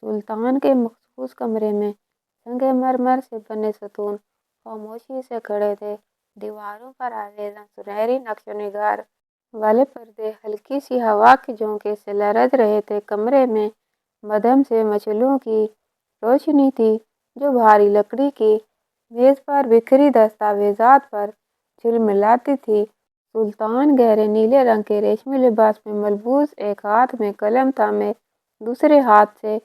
सुल्तान के मखसूस कमरे में संगमरमर से बने सतून खामोशी से खड़े थे। दीवारों पर आवेदन सुनहरी नक्शो-निगार वाले पर्दे हल्की सी हवा के झोंके से लहरा रहे थे। कमरे में मध्यम से मशालों की रोशनी थी जो भारी लकड़ी की मेज पर बिखरी दस्तावेजात पर झिलमिलाती थी। सुल्तान गहरे नीले रंग के रेशमी लिबास में मलबूस, एक हाथ में कलम थामे दूसरे हाथ से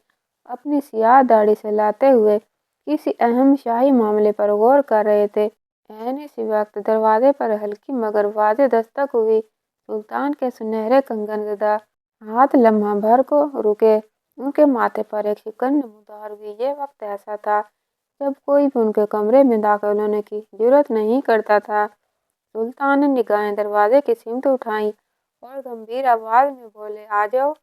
अपनी सियाह दाढ़ी सहलाते हुए किसी अहम शाही मामले पर गौर कर रहे थे। ऐन इसी वक्त दरवाजे पर हल्की मगर वाज़ेह दस्तक हुई। सुल्तान के सुनहरे कंगनज़दा हाथ लम्हा भर को रुके। उनके माथे पर एक शिकन नमूदार हुई। ये वक्त ऐसा था जब कोई भी उनके कमरे में दाखिल होने की जुर्रत नहीं करता था। सुल्तान ने निगाहें दरवाजे की सिमत उठाई और गंभीर आवाज में बोले, आ जाओ,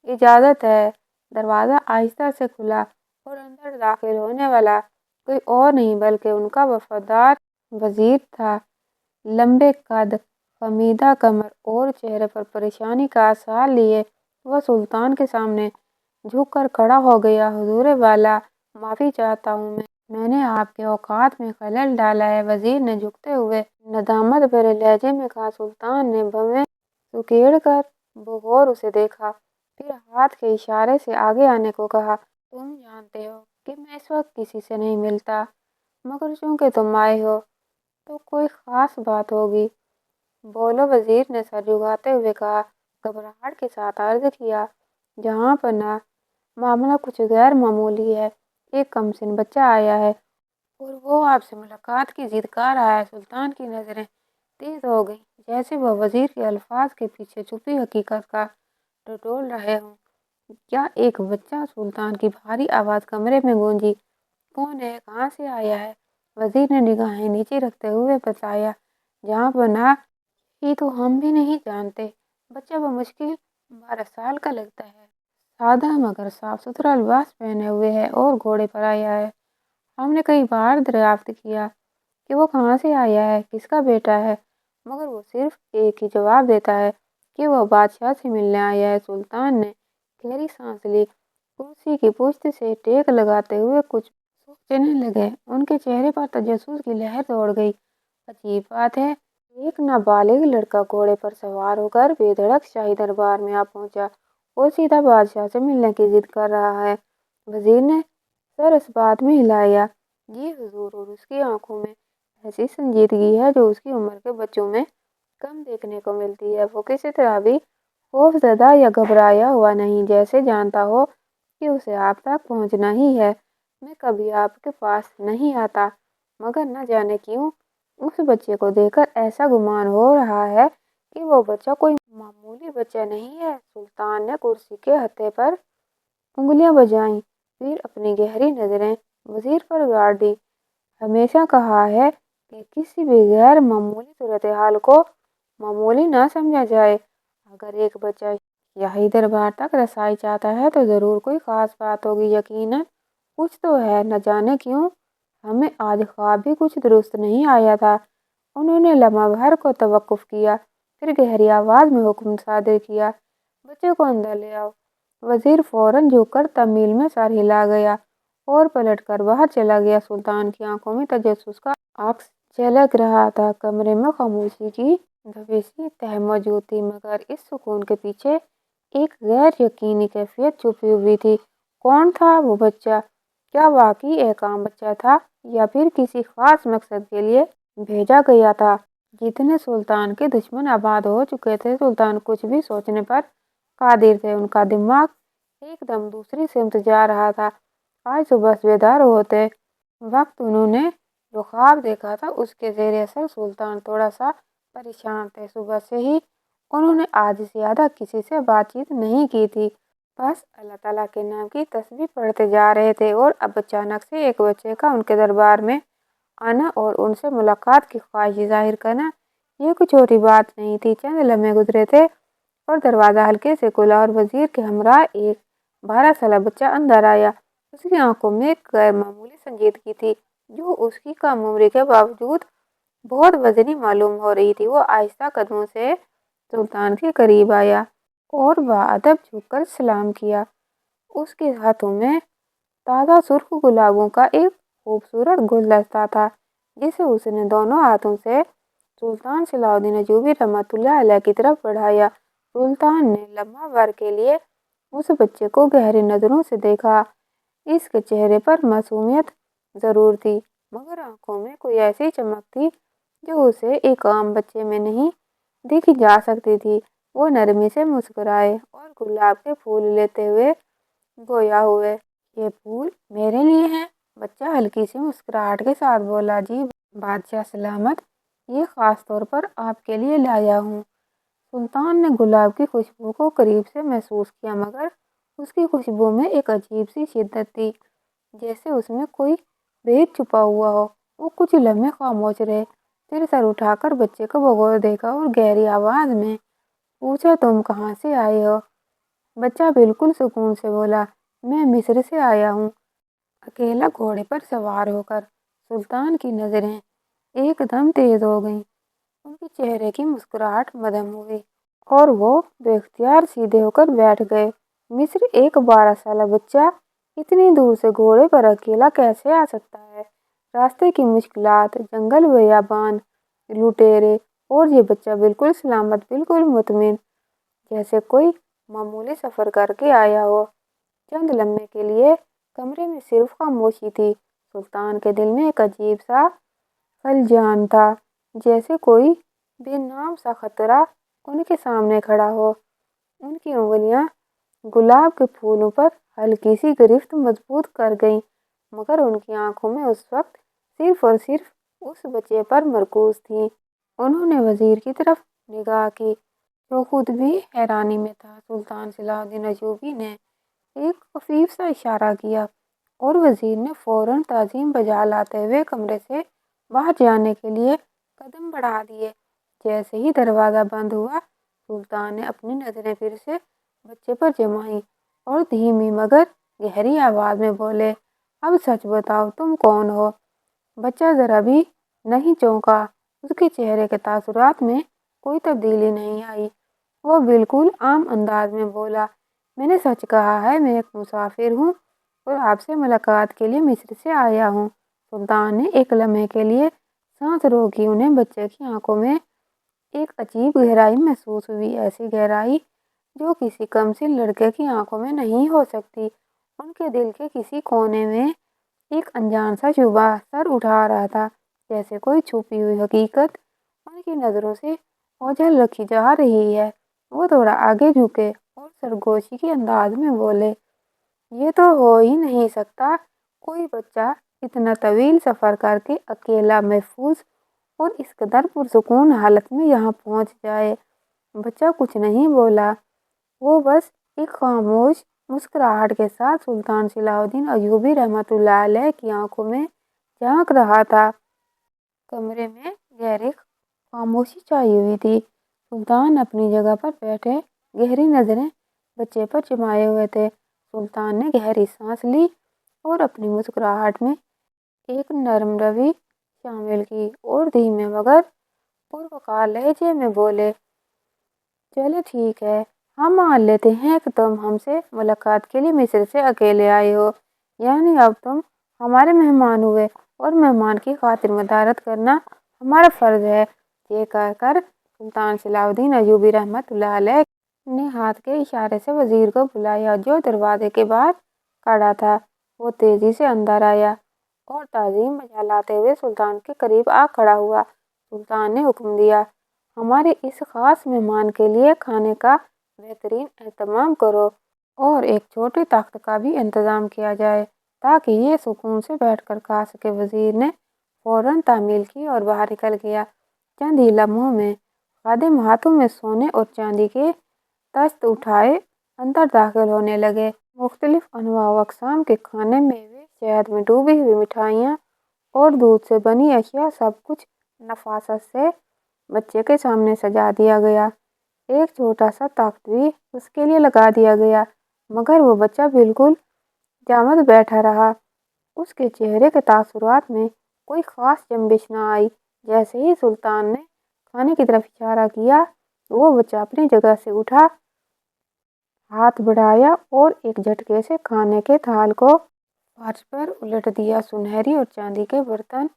इजाजत है। दरवाजा आहिस्ता से खुला और अंदर दाखिल होने वाला कोई और नहीं बल्कि उनका वफादार वजीर था। लंबे कद, खमीदा कमर और चेहरे पर परेशानी का आसार लिए वह सुल्तान के सामने झुककर खड़ा हो गया। हुजूर वाला, माफी चाहता हूँ, मैंने आपके औकात में खलल डाला है, वजीर ने झुकते हुए नदामत भरे लहजे में कहा। सुल्तान ने भवें सुकेड़ कर बगौर उसे देखा, फिर हाथ के इशारे से आगे आने को कहा। तुम जानते हो कि मैं इस वक्त किसी से नहीं मिलता, मगर चूंकि तुम आए हो तो कोई खास बात होगी। बोलो, वजीर ने सर झुकाते हुए कहा। घबराहट के साथ अर्ज किया, जहाँ पना, मामला कुछ गैर मामूली है। एक कमसिन बच्चा आया है और वो आपसे मुलाकात की जिद कर रहा है। सुल्तान की नजरें तेज हो गई, जैसे वह वजीर के अल्फाज के पीछे छुपी हकीकत का टटोल रहे हों। क्या एक बच्चा? सुल्तान की भारी आवाज कमरे में गूंजी। कौन है? कहाँ से आया है? वजीर ने निगाहें नीचे रखते हुए बताया, जहाँ पना, ये तो हम भी नहीं जानते। बच्चा बमुश्किल 12 साल का लगता है। सादा मगर साफ सुथरा लिबास पहने हुए है और घोड़े पर आया है। हमने कई बार दरियाफ्त किया कि वो कहाँ से आया है, किसका बेटा है, मगर वो सिर्फ एक ही जवाब देता है कि वो बादशाह से मिलने आया है। सुल्तान ने गहरी सांस ली, कुर्सी की पुश्त से टेक लगाते हुए कुछ सोचने लगे। उनके चेहरे पर तजस्सुस की लहर दौड़ गई। अजीब बात है, एक नाबालिग लड़का घोड़े पर सवार होकर बेधड़क शाही दरबार में आ पहुंचा और सीधा बादशाह से मिलने की जिद कर रहा है। वजीर ने सर इस बात में हिलाया। जी हुजूर, और उसकी आंखों में ऐसी संजीदगी है जो उसकी उम्र के बच्चों में कम देखने को मिलती है। वो किसी तरह भी खौफजदा या घबराया हुआ नहीं, जैसे जानता हो कि उसे आप तक पहुंचना ही है। मैं कभी आपके पास नहीं आता, मगर न जाने क्यों उस बच्चे को देखकर ऐसा गुमान हो रहा है कि वो बच्चा कोई मामूली बच्चा नहीं है। सुल्तान ने कुर्सी के हत्थे पर उंगलियां बजाईं, फिर अपनी गहरी नजरें वजीर पर गाड़ दी। हमेशा कहा है कि किसी भी गैर मामूली सूरत हाल को मामूली ना समझा जाए। अगर एक बच्चा शाही दरबार तक रसाई चाहता है तो जरूर कोई खास बात होगी। यकीनन कुछ तो है, न जाने क्यों हमें आज ख्वाब भी कुछ दुरुस्त नहीं आया था। उन्होंने लम्हा भर को तवक्कुफ किया, फिर गहरी आवाज में हुक्म सादिर किया, बच्चे को अंदर ले आओ। वजीर फौरन झुककर तमील में सर हिला गया और पलटकर बाहर चला गया। सुल्तान की आंखों में तजस्सुस का अक्स झलक रहा था। कमरे में खामोशी की दबी तह मौजूद थी, मगर इस सुकून के पीछे एक गैर यकीनी कैफियत छुपी हुई थी। कौन था वो बच्चा? क्या वाकई एक आम बच्चा था या फिर किसी खास मकसद के लिए भेजा गया था? जितने सुल्तान के दुश्मन आबाद हो चुके थे, सुल्तान कुछ भी सोचने पर कादिर थे। उनका दिमाग एकदम दूसरी सिमत जा रहा था। आज सुबह बेदार होते वक्त उन्होंने जो ख्वाब देखा था उसके ज़ेरे असर सुल्तान थोड़ा सा परेशान थे। सुबह से ही उन्होंने आज से ज़्यादा किसी से बातचीत नहीं की थी, बस अल्लाह ताला के नाम की तस्बीह पढ़ते जा रहे थे। और अब अचानक से एक बच्चे का उनके दरबार में आना और उनसे मुलाकात की ख्वाहिश जाहिर करना, ये कोई छोटी बात नहीं थी। चंद लम्हे गुजरे थे और दरवाज़ा हल्के से खुला और वजीर के हमरा एक 12 साल बच्चा अंदर आया। उसकी आंखों में एक गैर मामूली संजीदगी थी जो उसकी कम उम्र के बावजूद बहुत वजनी मालूम हो रही थी। वो आहिस्ता कदमों से सुल्तान के करीब आया और बाअदब झुककर सलाम किया। اس کے ہاتھوں میں تازہ سرخ گلابوں کا ایک خوبصورت گلدستہ تھا جسے اس نے دونوں ہاتھوں سے سلطان صلاح الدین ایوبی رحمۃ اللہ علیہ کی طرف بڑھایا۔ سلطان نے لمحہ بھر کے لیے اس بچے کو گہری نظروں سے دیکھا۔ اس کے چہرے پر معصومیت ضرور تھی مگر آنکھوں میں کوئی ایسی چمک تھی جو اسے ایک عام بچے میں نہیں دیکھی جا سکتی تھی۔ وہ نرمی سے مسکرائے اور گلاب کے پھول لیتے ہوئے گویا ہوئے، یہ پھول میرے لیے ہیں؟ بچہ ہلکی سی مسکراہٹ کے ساتھ بولا، جی بادشاہ سلامت، یہ خاص طور پر آپ کے لیے لایا ہوں۔ سلطان نے گلاب کی خوشبو کو قریب سے محسوس کیا مگر اس کی خوشبو میں ایک عجیب سی شدت تھی، جیسے اس میں کوئی بھید چھپا ہوا ہو۔ وہ کچھ لمحے خاموش رہے، پھر سر اٹھا کر بچے کو بغور دیکھا اور گہری آواز میں پوچھا، تم کہاں سے آئے ہو؟ بچہ بالکل سکون سے بولا، میں مصر سے آیا ہوں، اکیلا گھوڑے پر سوار ہو کر۔ سلطان کی نظریں ایک دم تیز ہو گئیں، ان کے چہرے کی مسکراہٹ مدھم ہوئی اور وہ بے اختیار سیدھے ہو کر بیٹھ گئے۔ مصر؟ ایک 12 سالہ بچہ اتنی دور سے گھوڑے پر اکیلا کیسے آ سکتا ہے؟ راستے کی مشکلات، جنگل، بیابان، لٹیرے، اور یہ بچہ بالکل سلامت، بالکل مطمئن، جیسے کوئی معمولی سفر کر کے آیا ہو۔ چند لمحے کے لیے کمرے میں صرف خاموشی تھی۔ سلطان کے دل میں ایک عجیب سا خلجان تھا، جیسے کوئی بے نام سا خطرہ ان کے سامنے کھڑا ہو۔ ان کی انگلیاں گلاب کے پھولوں پر ہلکی سی گرفت مضبوط کر گئیں مگر ان کی آنکھوں میں اس وقت صرف اور صرف اس بچے پر مرکوز تھیں۔ انہوں نے وزیر کی طرف نگاہ کی جو خود بھی حیرانی میں تھا۔ سلطان صلاح الدین ایوبی نے ایک خفیف سا اشارہ کیا اور وزیر نے فوراً تعظیم بجا لاتے ہوئے کمرے سے باہر جانے کے لیے قدم بڑھا دیے۔ جیسے ہی دروازہ بند ہوا، سلطان نے اپنی نظریں پھر سے بچے پر جمائیں اور دھیمی مگر گہری آواز میں بولے، اب سچ بتاؤ، تم کون ہو؟ بچہ ذرا بھی نہیں چونکا، اس کے چہرے کے تاثرات میں کوئی تبدیلی نہیں آئی۔ وہ بالکل عام انداز میں بولا، میں نے سچ کہا ہے، میں ایک مسافر ہوں اور آپ سے ملاقات کے لیے مصر سے آیا ہوں۔ سلطان نے ایک لمحے کے لیے سانس روکی، انہیں بچے کی آنکھوں میں ایک عجیب گہرائی محسوس ہوئی، ایسی گہرائی جو کسی کمسن لڑکے کی آنکھوں میں نہیں ہو سکتی۔ ان کے دل کے کسی کونے میں ایک انجان سا شبہ سر اٹھا رہا تھا، جیسے کوئی چھپی ہوئی حقیقت ان کی نظروں سے اوجھل رکھی جا رہی ہے۔ وہ تھوڑا آگے جھکے اور سرگوشی کے انداز میں بولے، یہ تو ہو ہی نہیں سکتا، کوئی بچہ اتنا طویل سفر کر کے اکیلا، محفوظ اور اس قدر پرسکون حالت میں یہاں پہنچ جائے۔ بچہ کچھ نہیں بولا، وہ بس ایک خاموش مسکراہٹ کے ساتھ سلطان صلاح الدین ایوبی رحمۃ اللہ علیہ کی آنکھوں میں جھانک رہا تھا۔ کمرے میں گہری خاموشی چھائی ہوئی تھی۔ سلطان اپنی جگہ پر بیٹھے گہری نظریں بچے پر جمائے ہوئے تھے۔ سلطان نے گہری سانس لی اور اپنی مسکراہٹ میں ایک نرم روی شامل کی اور دھیمے مگر پروقار لہجے میں بولے، چلے ٹھیک ہے، ہم مان لیتے ہیں کہ تم ہم سے ملاقات کے لیے مصر سے اکیلے آئے ہو، یعنی اب تم ہمارے مہمان ہوئے اور مہمان کی خاطر مدارت کرنا ہمارا فرض ہے۔ یہ کہہ کر سلطان صلاح الدین ایوبی رحمۃ اللہ علیہ نے ہاتھ کے اشارے سے وزیر کو بلایا جو دروازے کے باہر کھڑا تھا۔ وہ تیزی سے اندر آیا اور تعظیم بجا لاتے ہوئے سلطان کے قریب آ کھڑا ہوا۔ سلطان نے حکم دیا، ہمارے اس خاص مہمان کے لیے کھانے کا بہترین اہتمام کرو اور ایک چھوٹے تخت کا بھی انتظام کیا جائے تاکہ یہ سکون سے بیٹھ کر کھا سکے۔ وزیر نے فوراً تعمیل کی اور باہر نکل گیا۔ چند ہی لمحوں میں خادم ہاتھوں میں سونے اور چاندی کے طست اٹھائے اندر داخل ہونے لگے۔ مختلف انواع و اقسام کے کھانے، میوے، شہد میں ڈوبی ہوئی مٹھائیاں اور دودھ سے بنی اشیاء، سب کچھ نفاست سے بچے کے سامنے سجا دیا گیا۔ ایک چھوٹا سا تخت بھی اس کے لیے لگا دیا گیا مگر وہ بچہ بالکل جامد بیٹھا رہا، اس کے چہرے کے تاثرات میں کوئی خاص جنبش نہ آئی۔ جیسے ہی سلطان نے کھانے کی طرف اشارہ کیا، وہ بچہ اپنی جگہ سے اٹھا، ہاتھ بڑھایا اور ایک جھٹکے سے کھانے کے تھال کو فرش پر الٹ دیا۔ سنہری اور چاندی کے برتن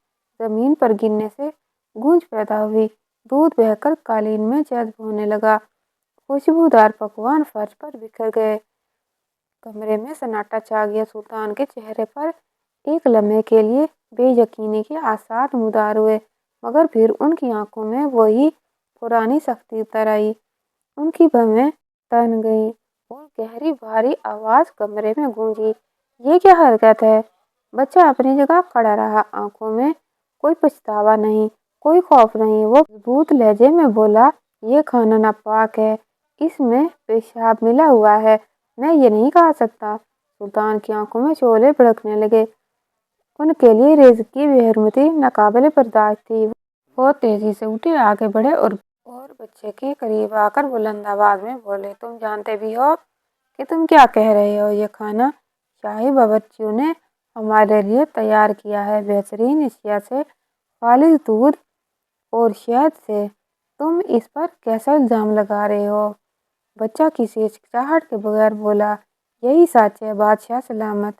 زمین پر گرنے سے گونج پیدا ہوئی، دودھ بہہ کر قالین میں جذب ہونے لگا، خوشبودار پکوان فرش پر بکھر گئے۔ کمرے میں سناٹا چھا گیا۔ سلطان کے چہرے پر ایک لمحے کے لیے بے یقینی کے آثار نمودار ہوئے، مگر پھر ان کی آنکھوں میں وہی پرانی سختی اتر آئی۔ ان کی بھویں تن گئیں اور گہری بھاری آواز کمرے میں گونجی، یہ کیا حرکت ہے؟ بچہ اپنی جگہ کھڑا رہا، آنکھوں میں کوئی پچھتاوا نہیں، کوئی خوف نہیں۔ وہ مضبوط لہجے میں بولا، یہ کھانا ناپاک ہے، اس میں پیشاب ملا ہوا ہے، میں یہ نہیں کھا سکتا۔ سلطان کی آنکھوں میں شعلے بھڑکنے لگے۔ ان کے لیے رزق کی بے حرمتی ناقابل برداشت تھی۔ وہ تیزی سے اٹھے، آگے بڑھے اور بچے کے قریب آ کر بلند آواز میں بولے، تم جانتے بھی ہو کہ تم کیا کہہ رہے ہو؟ یہ کھانا شاہی باورچیوں نے ہمارے لیے تیار کیا ہے، بہترین اشیاء سے، خالص دودھ اور شہد سے۔ تم اس پر کیسا الزام لگا رہے ہو؟ بچہ کسی ہچکچاہٹ کے بغیر بولا، یہی سچ ہے بادشاہ سلامت،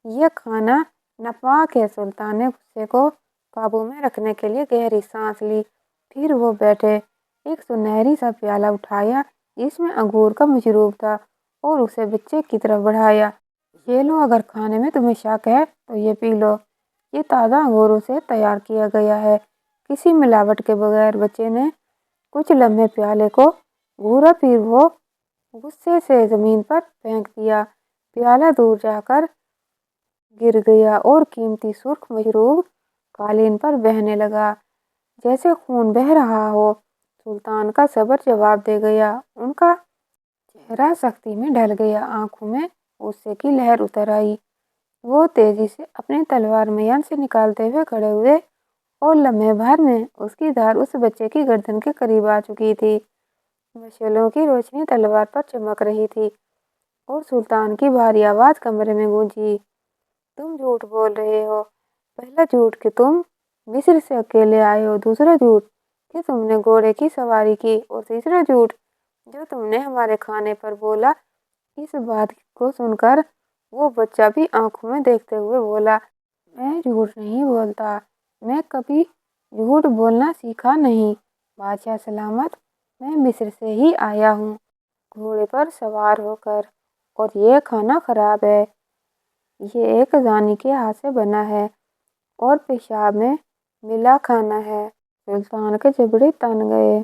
یہ کھانا ناپاک ہے۔ سلطان نے غصے کو قابو میں رکھنے کے لیے گہری سانس لی، پھر وہ بیٹھے، ایک سنہری سا پیالہ اٹھایا جس میں انگور کا مشروب تھا اور اسے بچے کی طرف بڑھایا۔ یہ لو، اگر کھانے میں تمہیں شک ہے تو یہ پی لو، یہ تازہ انگوروں سے تیار کیا گیا ہے، کسی ملاوٹ کے بغیر۔ بچے نے کچھ لمحے پیالے کو گھورا، پھر وہ غصے سے زمین پر پھینک دیا، پیالہ دور جا کر گر گیا اور قیمتی سرخ مشروب قالین پر بہنے لگا جیسے خون بہہ رہا ہو۔ سلطان کا صبر جواب دے گیا، ان کا چہرہ سختی میں ڈھل گیا، آنکھوں میں غصے کی لہر اتر آئی۔ وہ تیزی سے اپنی تلوار میان سے نکالتے ہوئے کھڑے ہوئے اور لمحے بھر میں اس کی دھار اس بچے کی گردن کے قریب آ چکی تھی۔ مشعلوں کی روشنی تلوار پر چمک رہی تھی اور سلطان کی بھاری آواز کمرے میں گونجی، تم جھوٹ بول رہے ہو۔ پہلا جھوٹ کہ تم مصر سے اکیلے آئے ہو، دوسرا جھوٹ کہ تم نے گھوڑے کی سواری کی، اور تیسرا جھوٹ جو تم نے ہمارے کھانے پر بولا۔ اس بات کو سن کر وہ بچہ بھی آنکھوں میں دیکھتے ہوئے بولا، میں جھوٹ نہیں بولتا، میں کبھی جھوٹ بولنا سیکھا نہیں، بادشاہ سلامت، میں مصر سے ہی آیا ہوں گھوڑے پر سوار ہو کر، اور یہ کھانا خراب ہے، یہ ایک زانی کے ہاتھ سے بنا ہے اور پیشاب میں ملا کھانا ہے۔ سلطان کے جبڑے تن گئے،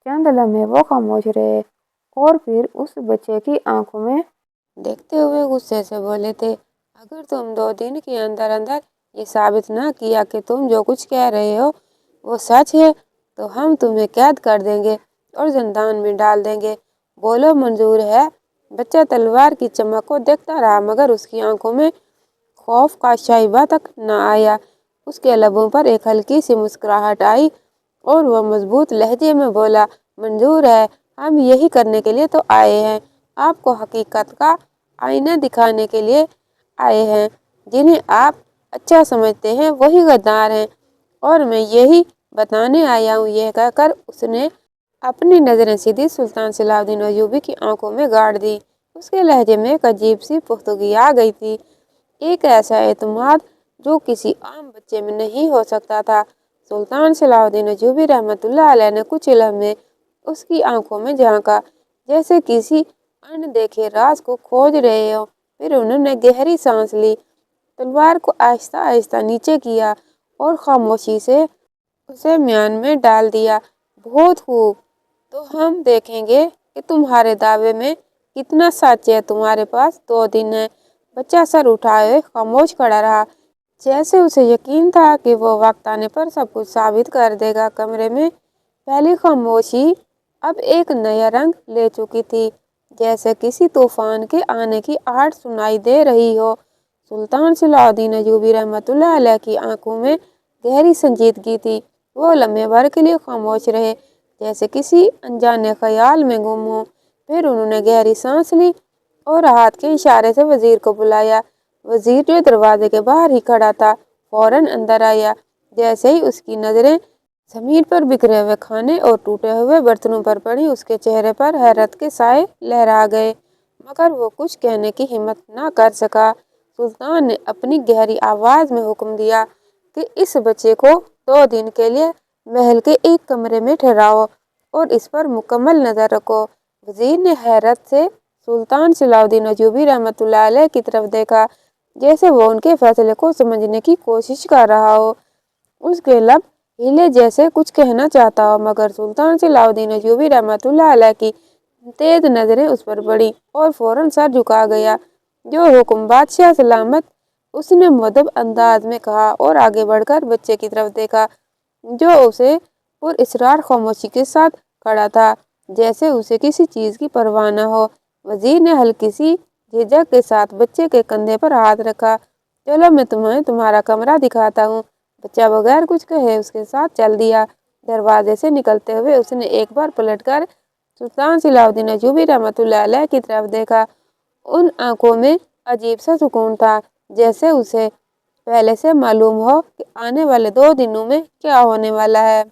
چند لمحے وہ خاموش رہے اور پھر اس بچے کی آنکھوں میں دیکھتے ہوئے غصے سے بولے تھے، اگر تم 2 دن کے اندر اندر یہ ثابت نہ کیا کہ تم جو کچھ کہہ رہے ہو وہ سچ ہے تو ہم تمہیں قید کر دیں گے اور زندان میں ڈال دیں گے۔ بولو، منظور ہے؟ بچہ تلوار کی چمک کو دیکھتا رہا، مگر اس کی آنکھوں میں خوف کا شائبہ تک نہ آیا۔ اس کے لبوں پر ایک ہلکی سی مسکراہٹ آئی اور وہ مضبوط لہجے میں بولا، منظور ہے، ہم یہی کرنے کے لیے تو آئے ہیں، آپ کو حقیقت کا آئینہ دکھانے کے لیے آئے ہیں، جنہیں آپ اچھا سمجھتے ہیں وہی غدار ہیں، اور میں یہی بتانے آیا ہوں۔ یہ کہہ کر اس نے اپنی نظریں سیدھی سلطان صلاح الدین ایوبی کی آنکھوں میں گاڑ دی۔ اس کے لہجے میں ایک عجیب سی پختگی آ گئی تھی، ایک ایسا اعتماد جو کسی عام بچے میں نہیں ہو سکتا تھا۔ سلطان صلاح الدین ایوبی رحمۃ اللہ علیہ نے کچھ لمحے اس کی آنکھوں میں جھانکا، جیسے کسی اندیکھے راز کو کھوج رہے ہوں، پھر انہوں نے گہری سانس لی، تلوار کو آہستہ آہستہ نیچے کیا اور خاموشی سے اسے میان میں ڈال دیا۔ بہت خوب، تو ہم دیکھیں گے کہ تمہارے دعوے میں کتنا سچ ہے۔ تمہارے پاس 2 دن ہیں۔ بچہ سر اٹھائے خاموش کھڑا رہا، جیسے اسے یقین تھا کہ وہ وقت آنے پر سب کچھ ثابت کر دے گا۔ کمرے میں پہلی خاموشی اب ایک نیا رنگ لے چکی تھی، جیسے کسی طوفان کے آنے کی آہٹ سنائی دے رہی ہو۔ سلطان صلاح الدین ایوبی رحمۃ اللہ علیہ کی آنکھوں میں گہری سنجیدگی تھی، وہ لمحے بھر کے لیے خاموش رہے، جیسے کسی انجانے خیال میں گم ہوں۔ پھر انہوں نے گہری سانس لی اور ہاتھ کے اشارے سے وزیر کو بلایا۔ وزیر جو دروازے کے باہر ہی کھڑا تھا، فوراً اندر آیا، جیسے ہی اس کی نظریں जमीन पर बिखरे हुए खाने और टूटे हुए बर्तनों पर पड़ी उसके चेहरे पर हैरत के साए लहरा गए, मगर वो कुछ कहने की हिम्मत ना कर सका। सुल्तान ने अपनी गहरी आवाज में हुक्म दिया कि इस बच्चे को 2 दिन के लिए महल के एक कमरे में ठहराओ और इस पर मुकम्मल नजर रखो। वजीर ने हैरत से सुल्तान सलाउद्दीन अयूबी रहमतुल्लाह अलैह की तरफ देखा, जैसे वो उनके फैसले को समझने की कोशिश कर रहा हो। उसके लब हिले जैसे कुछ कहना चाहता हो, मगर सुल्तान सलाउद्दीन अयूबी रहमतुल्लाह अलैह की तेज नजरें उस पर पड़ी और फौरन सर झुका गया। जो हुक्म बादशाह सलामत, उसने मुअद्दब अंदाज में कहा और आगे बढ़कर बच्चे की तरफ देखा, जो उसे पुरइसरार खामोशी के साथ खड़ा था, जैसे उसे किसी चीज की परवाह न हो। वजीर ने हल्की सी झिझक के साथ बच्चे के कंधे पर हाथ रखा। चलो मैं तुम्हें तुम्हारा कमरा दिखाता हूँ। बच्चा बगैर कुछ कहे उसके साथ चल दिया। दरवाजे से निकलते हुए उसने एक बार पलटकर सुल्तान सलाउद्दीन अयूबी रहमतुल्लाह अलैह की तरफ देखा। उन आंखों में अजीब सा सुकून था, जैसे उसे पहले से मालूम हो कि आने वाले 2 दिनों में क्या होने वाला है।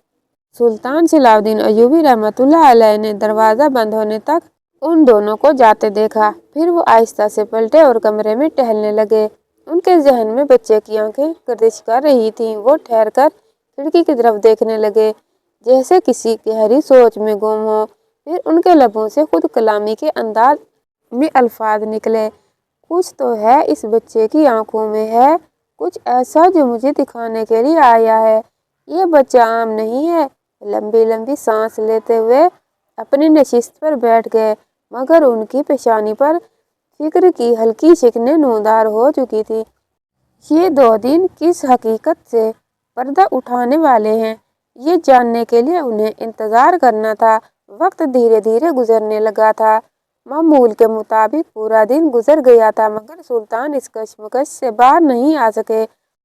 सुल्तान सलाउद्दीन अयूबी रहमतुल्लाह अलैह ने दरवाजा बंद होने तक उन दोनों को जाते देखा। फिर वो आहिस्ता से पलटे और कमरे में टहलने लगे। उनके जहन में बच्चे की आंखें गर्दिश कर रही थीं। वो ठहरकर खिड़की की तरफ देखने लगे, जैसे किसी गहरी सोच में गुम हो। फिर उनके लबों से खुद कलामी के अंदाज में अल्फाज निकले, कुछ तो है इस बच्चे की आंखों में, है कुछ ऐसा जो मुझे दिखाने के लिए आया है। ये बच्चा आम नहीं है। लंबी लंबी सांस लेते हुए अपनी नशिस्त पर बैठ गए, मगर उनकी पेशानी पर फिक्र की हल्की शिकनें नूदार हो चुकी थी। ये 2 दिन किस हकीकत से पर्दा उठाने वाले हैं, ये जानने के लिए उन्हें इंतजार करना था। वक्त धीरे धीरे गुजरने लगा था। मामूल के मुताबिक पूरा दिन गुजर गया था, मगर सुल्तान इस कश्मकश से बाहर नहीं आ सके।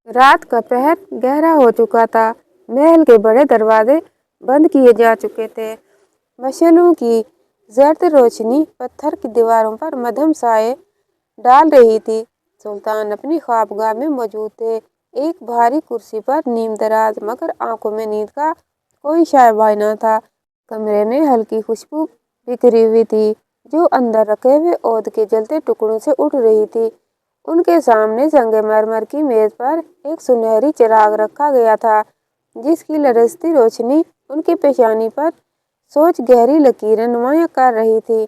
रात का पहर गहरा हो चुका था। महल के बड़े दरवाजे बंद किए जा चुके थे। मशालों की जर्द रोशनी पत्थर की दीवारों पर मध्यम साए डाल रही थी। सुल्तान अपनी ख्वाबगाह में मौजूद थे, एक भारी कुर्सी पर नीम दराज, मगर आंखों में नींद का कोई शायबाई न था। कमरे में हल्की खुशबू बिखरी हुई थी, जो अंदर रखे हुए ओद के जलते टुकड़ों से उठ रही थी। उनके सामने संगमरमर की मेज पर एक सुनहरी चिराग रखा गया था, जिसकी लरसती रोशनी उनकी पेशानी पर सोच गहरी लकीरें नुमायां कर रही थी।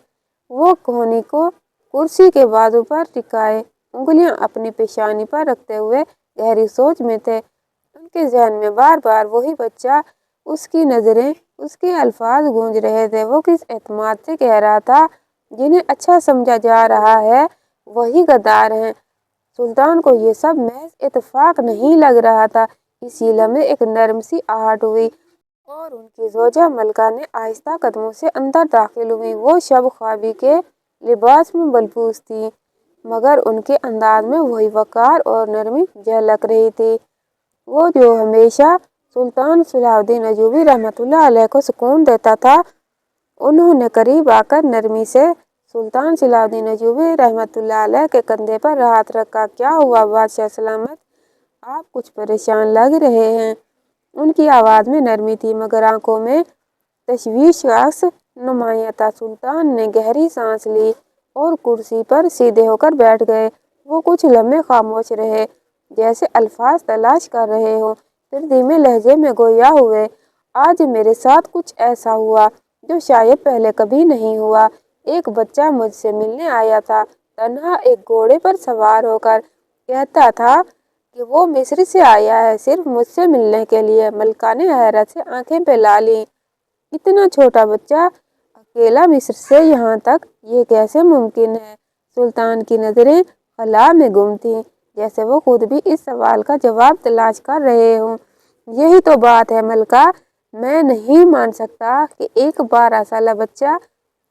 वो कोहनी को कुर्सी के बाजू पर टिकाए उंगलियां अपनी पेशानी पर रखते हुए गहरी सोच में थे। उनके जहन में बार बार वही बच्चा, उसकी नजरें, उसके अल्फाज गूंज रहे थे। वो किस एतमाद से कह रहा था, जिन्हें अच्छा समझा जा रहा है वही गद्दार हैं। सुल्तान को ये सब महज इत्तेफाक नहीं लग रहा था। इसी लम्हे एक नरम सी आहट हुई और उनकी जोजा मलका ने आहिस्ता कदमों से अंदर दाखिल हुई। वो शब ख्वाबी के लिबास में मलबूस थी, मगर उनके अंदाज में वही वकार और नरमी झलक रही थी, वो जो हमेशा सुल्तान सलाउद्दीन अयूबी रहमतुल्लाह अलैह को सुकून देता था। उन्होंने करीब आकर नरमी से सुल्तान सलाउद्दीन अयूबी रहमतुल्लाह अलैह के कंधे पर हाथ रखा। क्या हुआ बादशाह सलामत, आप कुछ परेशान लग रहे हैं। उनकी आवाज में नरमी थी, मगर आंखों में तशवीश का अक्स नुमाया था। सुल्तान ने गहरी सांस ली और कुर्सी पर सीधे होकर बैठ गए। वो कुछ लम्हे खामोश रहे, जैसे अल्फाज तलाश कर रहे हो। फिर धीमे लहजे में गोया हुए, आज मेरे साथ कुछ ऐसा हुआ जो शायद पहले कभी नहीं हुआ। एक बच्चा मुझसे मिलने आया था, तन्हा एक घोड़े पर सवार होकर। कहता था कि वो मिस्र से आया है सिर्फ मुझसे मिलने के लिए। मलका ने हैरत से आंखें फैला ली। इतना छोटा बच्चा अकेला मिस्र से यहाँ तक, ये कैसे मुमकिन है। सुल्तान की नजरें खला में गुम थीं, जैसे वो खुद भी इस सवाल का जवाब तलाश कर रहे हों। यही तो बात है मलका, मैं नहीं मान सकता कि एक 12 साल बच्चा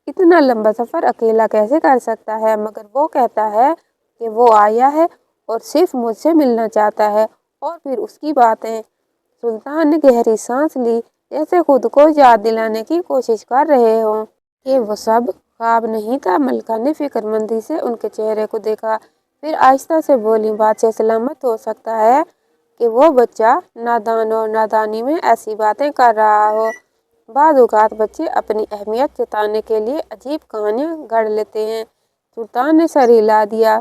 इतना लंबा सफर अकेला कैसे कर सकता है, मगर वो कहता है कि वो आया है और सिर्फ मुझसे मिलना चाहता है, और फिर उसकी बातें। सुल्तान ने गहरी सांस ली, जैसे खुद को याद दिलाने की कोशिश कर रहे हों कि वो सब ख्वाब नहीं था। मलका ने फिक्रमंदी से उनके चेहरे को देखा, फिर आहिस्ता से बोली, बादशाह सलामत, हो सकता है कि वो बच्चा नादान और नादानी में ऐसी बातें कर रहा हो। बाद औक़ात बच्चे अपनी अहमियत जताने के लिए अजीब कहानियाँ गढ़ लेते हैं। सुल्तान ने सर हिला दिया,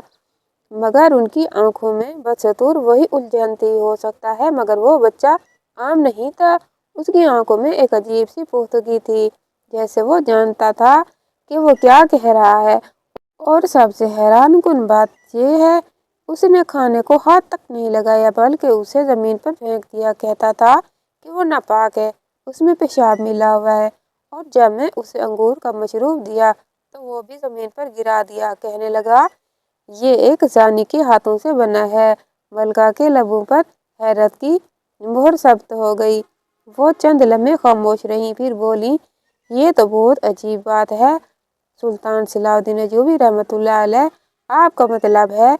मगर उनकी आंखों में बदस्तूर वही उलझन थी। हो सकता है मगर वो बच्चा आम नहीं था। उसकी आंखों में एक अजीब सी पुख्तगी थी, जैसे वो जानता था कि वो क्या कह रहा है। और सबसे हैरानकुन बात ये है, उसने खाने को हाथ तक नहीं लगाया, बल्कि उसे जमीन पर फेंक दिया। कहता था कि वो नापाक है, उसमें पेशाब मिला हुआ है। और जब मैं उसे अंगूर का मशरूब दिया तो वो भी जमीन पर गिरा दिया। कहने लगा, ये एक जानी के हाथों से बना है। मलका के लबों पर हैरत की मोहर सब्त हो गई। वो चंद लम्हे खामोश रही, फिर बोली, ये तो बहुत अजीब बात है सुल्तान सलाउद्दीन अय्यूबी रहमतुल्लाह अलैह। आपका मतलब है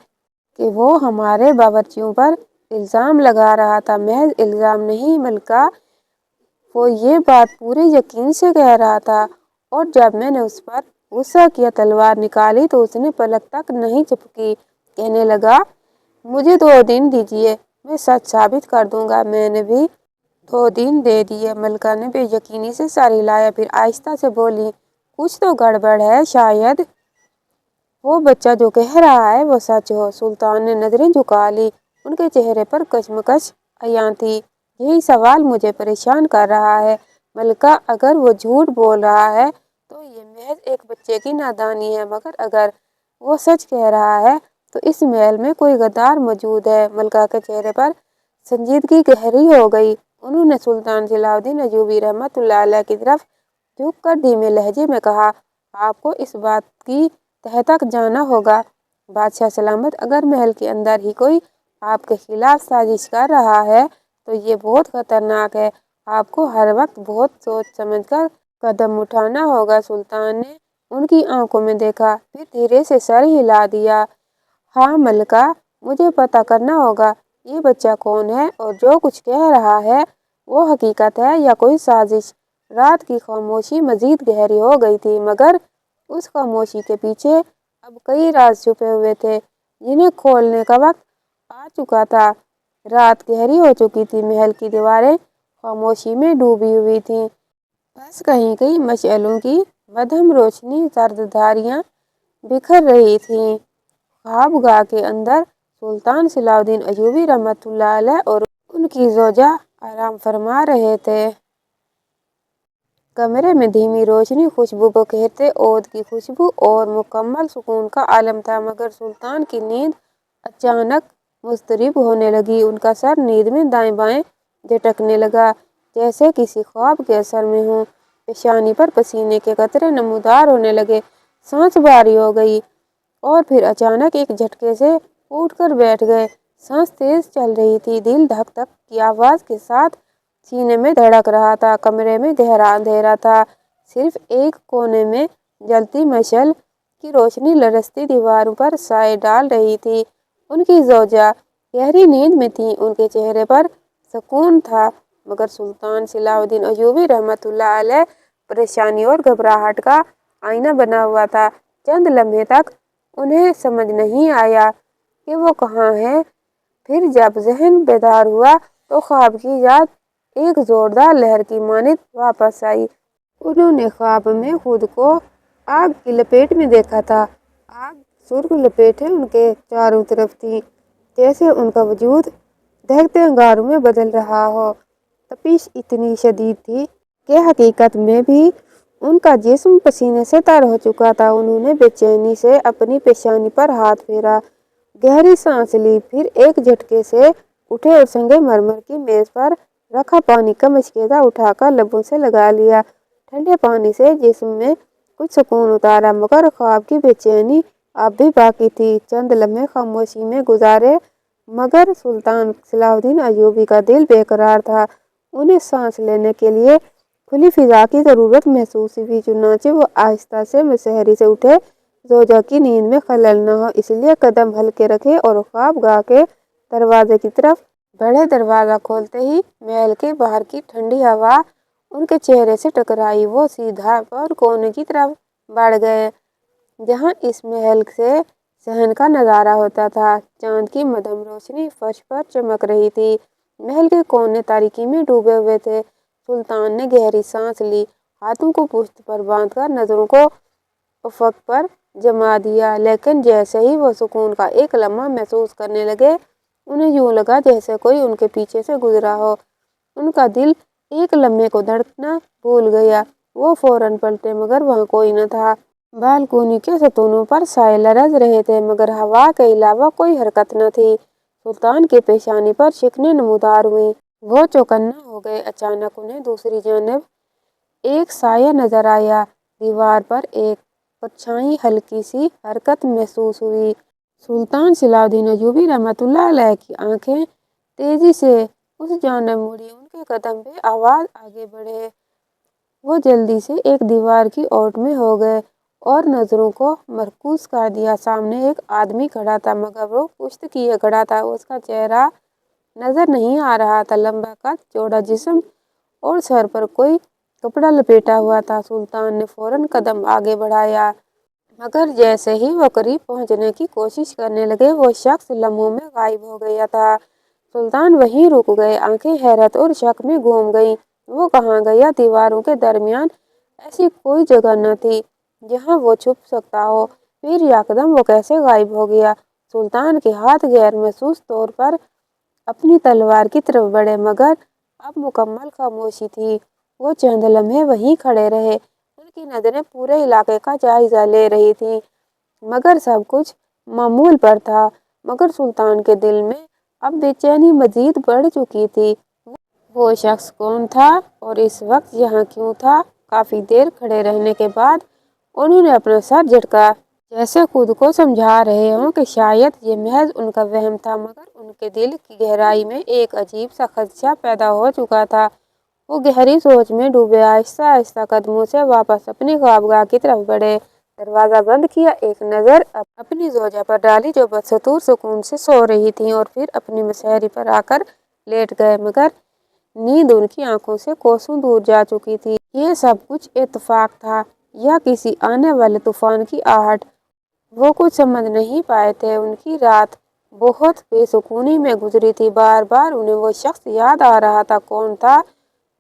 कि वो हमारे बावर्चियों पर इल्ज़ाम लगा रहा था? महज इल्ज़ाम नहीं मलका, वो ये बात पूरे यकीन से कह रहा था। और जब मैंने उस पर गुस्सा किया, तलवार निकाली तो उसने पलक तक नहीं झपकी। कहने लगा, मुझे 2 दिन दीजिए, मैं सच साबित कर दूंगा। मैंने भी 2 दिन दे दिए। मलका ने बेयकीनी से सर हिलाया, फिर आहिस्ता से बोली, कुछ तो गड़बड़ है, शायद वो बच्चा जो कह रहा है वो सच हो। सुल्तान ने नजरें झुका ली, उनके चेहरे पर कशमकश अयां थी। यही सवाल मुझे परेशान कर रहा है मलका। अगर वो झूठ बोल रहा है तो ये महज एक बच्चे की नादानी है, मगर अगर वो सच कह रहा है तो इस महल में कोई गद्दार मौजूद है। मलका के चेहरे पर संजीदगी गहरी हो गई। उन्होंने सुल्तान सलाउद्दीन अय्यूबी रहमतुल्लाह अलैह की तरफ झुककर धीमे लहजे में कहा, आपको इस बात की तह तक जाना होगा। बादशाह सलामत, अगर महल के अंदर ही कोई आपके खिलाफ साजिश कर रहा है तो ये बहुत खतरनाक है। आपको हर वक्त बहुत सोच समझकर कदम उठाना होगा। सुल्तान ने उनकी आंखों में देखा, फिर धीरे से सर हिला दिया। हाँ मलका, मुझे पता करना होगा ये बच्चा कौन है और जो कुछ कह रहा है वो हकीकत है या कोई साजिश। रात की खामोशी मजीद गहरी हो गई थी, मगर उस खामोशी के पीछे अब कई राज छुपे हुए थे, जिन्हें खोलने का वक्त आ चुका था। रात गहरी हो चुकी थी, महल की दीवारें खामोशी में डूबी हुई थीं। बस कहीं कहीं मशालों की मध्यम रोशनी जर्दधारियां बिखर रही थीं। ख्वाबगाह के अंदर सुल्तान सलाउद्दीन अय्यूबी रहमतुल्लाह अलैह और उनकी ज़ौजा आराम फरमा रहे थे। कमरे में धीमी रोशनी, खुशबू बखेरते ओद की खुशबू और मुकम्मल सुकून का आलम था। मगर सुल्तान की नींद अचानक मुस्तरिब होने लगी। उनका सर नींद में दाएं बाएं झटकने लगा, जैसे किसी ख्वाब के असर में हो। पेशानी पर पसीने के कतरे नमूदार होने लगे। सांस भारी हो गई और फिर अचानक एक झटके से उठकर बैठ गए। सांस तेज चल रही थी, दिल धक धक की आवाज के साथ सीने में धड़क रहा था। कमरे में गहरा अंधेरा था, सिर्फ एक कोने में जलती मशाल की रोशनी लरसती दीवारों पर साए डाल रही थी। उनकी ज़ौजा गहरी नींद में थी, उनके चेहरे पर सुकून था, मगर सुल्तान सलाउद्दीन अय्यूबी रहमतुल्लाह अलैह परेशानी और घबराहट का आईना बना हुआ था। चंद लम्हे तक उन्हें समझ नहीं आया कि वो कहाँ है। फिर जब जहन बेदार हुआ तो ख्वाब की याद एक जोरदार लहर की मानित वापस आई। उन्होंने ख्वाब में खुद को आग की लपेट में देखा था। आग सुर्ख लपेटें उनके चारों तरफ थी, जैसे उनका वजूद दहकते अंगारों में बदल रहा हो। तपिश इतनी शदीद थी कि हकीकत में भी उनका जिस्म पसीने से तर हो चुका था। उन्होंने बेचैनी से अपनी पेशानी पर हाथ फेरा, गहरी सांस ली, फिर एक झटके से उठे और संगमरमर की मेज पर रखा पानी का मशकेज़ा उठाकर लबों से लगा लिया। ठंडे पानी से जिस्म में कुछ सुकून उतारा, मगर ख्वाब की बेचैनी अब भी बाकी थी। चंद लम्हे खामोशी में गुजारे, मगर सुल्तान सलाउद्दीन अय्यूबी का दिल बेकरार था। उन्हें सांस लेने के लिए खुली फिजा की जरूरत महसूस हुई। चुनांचे वो आहिस्ता से मुसहरी से उठे, ज़ौजा की नींद में खलल न हो इसलिए कदम हल्के रखे और ख्वाबगाह के दरवाजे की तरफ बढ़े। दरवाजा खोलते ही महल के बाहर की ठंडी हवा उनके चेहरे से टकराई। वो सीधा और कोने की तरफ बढ़ गए, जहाँ इस महल से सहन का नजारा होता था। चांद की मध्यम रोशनी फर्श पर चमक रही थी, महल के कोने तारीकी में डूबे हुए थे। सुल्तान ने गहरी सांस ली, हाथों को पुश्त पर बांधकर नजरों को उफक पर जमा दिया। लेकिन जैसे ही वो सुकून का एक लम्हा महसूस करने लगे, उन्हें यूं लगा जैसे कोई उनके पीछे से गुजरा हो। उनका दिल एक लम्हे को धड़कना भूल गया। वो फौरन पलटे मगर वहां कोई न था। बालकोनी के सतूनों पर साए लरज रहे थे मगर हवा के अलावा कोई हरकत न थी। सुल्तान की पेशानी पर शिकने नमूदार हुई। वो चौकन्ना हो गए। अचानक उन्हें दूसरी जानब एक साया नजर आया। दीवार पर एक परछाई हल्की सी हरकत महसूस हुई। सुल्तान सलाउद्दीन अय्यूबी रहमतुल्लाह अलैह की आंखें तेजी से उस जानब मुड़ी। उनके कदम बेआवाज आगे बढ़े। वो जल्दी से एक दीवार की ओट में हो गए और नजरों को मरकूज कर दिया। सामने एक आदमी खड़ा था मगर वो पुश्त किए खड़ा था। उसका चेहरा नजर नहीं आ रहा था। लंबा कद, चौड़ा जिस्म और सर पर कोई कपड़ा लपेटा हुआ था। सुल्तान ने फौरन कदम आगे बढ़ाया मगर जैसे ही वो करीब पहुंचने की कोशिश करने लगे, वो शख्स लम्हों में गायब हो गया था। सुल्तान वहीं रुक गए, आंखें हैरत और शक में घूम गईं। वो कहाँ गया? दीवारों के दरमियान ऐसी कोई जगह न थी जहां वो छुप सकता हो। फिर यकदम वो कैसे गायब हो गया? सुल्तान के हाथ गैर महसूस तौर पर अपनी तलवार की तरफ बढ़े मगर अब मुकम्मल खामोशी थी। वो चंद लम्हे वहीं खड़े रहे। उनकी नजरें पूरे इलाके का जायजा ले रही थी मगर सब कुछ मामूल पर था। मगर सुल्तान के दिल में अब बेचैनी मजीद बढ़ चुकी थी। वो शख्स कौन था और इस वक्त यहाँ क्यों था? काफी देर खड़े रहने के बाद उन्होंने अपना सर झटका, जैसे खुद को समझा रहे हों कि शायद ये महज उनका वहम था। मगर उनके दिल की गहराई में एक अजीब सा खदशा पैदा हो चुका था। वो गहरी सोच में डूबे आहिस्ता आहिस्ता कदमों से वापस अपनी ख्वाबगाह की तरफ बढ़े। दरवाजा बंद किया, एक नजर अपनी जोजा पर डाली जो बदस्तूर सुकून से सो रही थी और फिर अपनी मसहरी पर आकर लेट गए। मगर नींद उनकी आंखों से कोसों दूर जा चुकी थी। ये सब कुछ इत्तेफाक था या किसी आने वाले तूफान की आहट? वो कुछ समझ नहीं पाए थे। उनकी रात बहुत बेसुकूनी में गुजरी थी। बार बार उन्हें वो शख्स याद आ रहा था। कौन था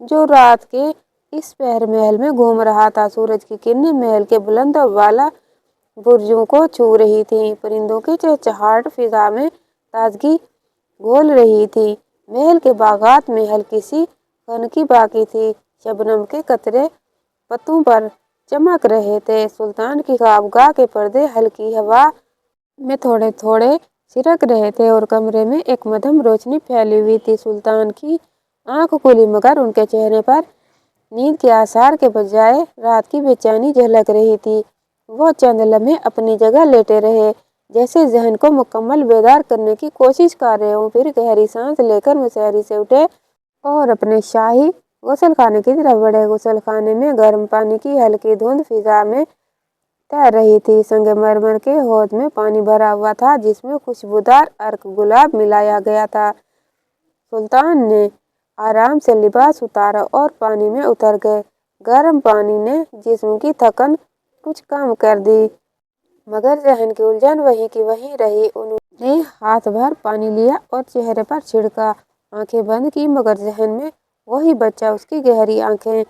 जो रात के इस पहर महल में घूम रहा था? सूरज की किरणें महल के बुलंद वाला बुर्जों को छू रही थी। परिंदों की चहचहाहट फिजा में ताजगी घोल रही थी। महल के बागात में हल्की सी खनकी बाकी थी। शबनम के कतरे पत्तों पर चमक रहे थे। सुल्तान की ख्वाबगाह के पर्दे हल्की हवा में थोड़े थोड़े सिरक रहे थे और कमरे में एक मध्यम रोशनी फैली हुई थी। सुल्तान की आंख खुली मगर उनके चेहरे पर नींद के आसार के बजाय रात की बेचैनी झलक रही थी। वो चंद लम्हे अपनी जगह लेटे रहे, जैसे जहन को मुकम्मल बेदार करने की कोशिश कर रहे हों। फिर गहरी सांस लेकर मुसहरी से उठे और अपने शाही गुसल खाने की तरफ बढ़े। गुसल खाने में गर्म पानी की हल्की धुंध फिजा में तैर रही थी। संगमरमर के हौज में पानी भरा हुआ था जिसमें खुशबूदार अर्क गुलाब मिलाया गया था। सुल्तान ने आराम से लिबास उतारा और पानी में उतर गए। गर्म पानी ने जिस्म की थकन कुछ कम कर दी मगर जहन की उलझन वहीं की वहीं रही। उन्होंने हाथ भर पानी लिया और चेहरे पर छिड़का। आंखें बंद की मगर जहन में वही बच्चा, उसकी गहरी आंखें,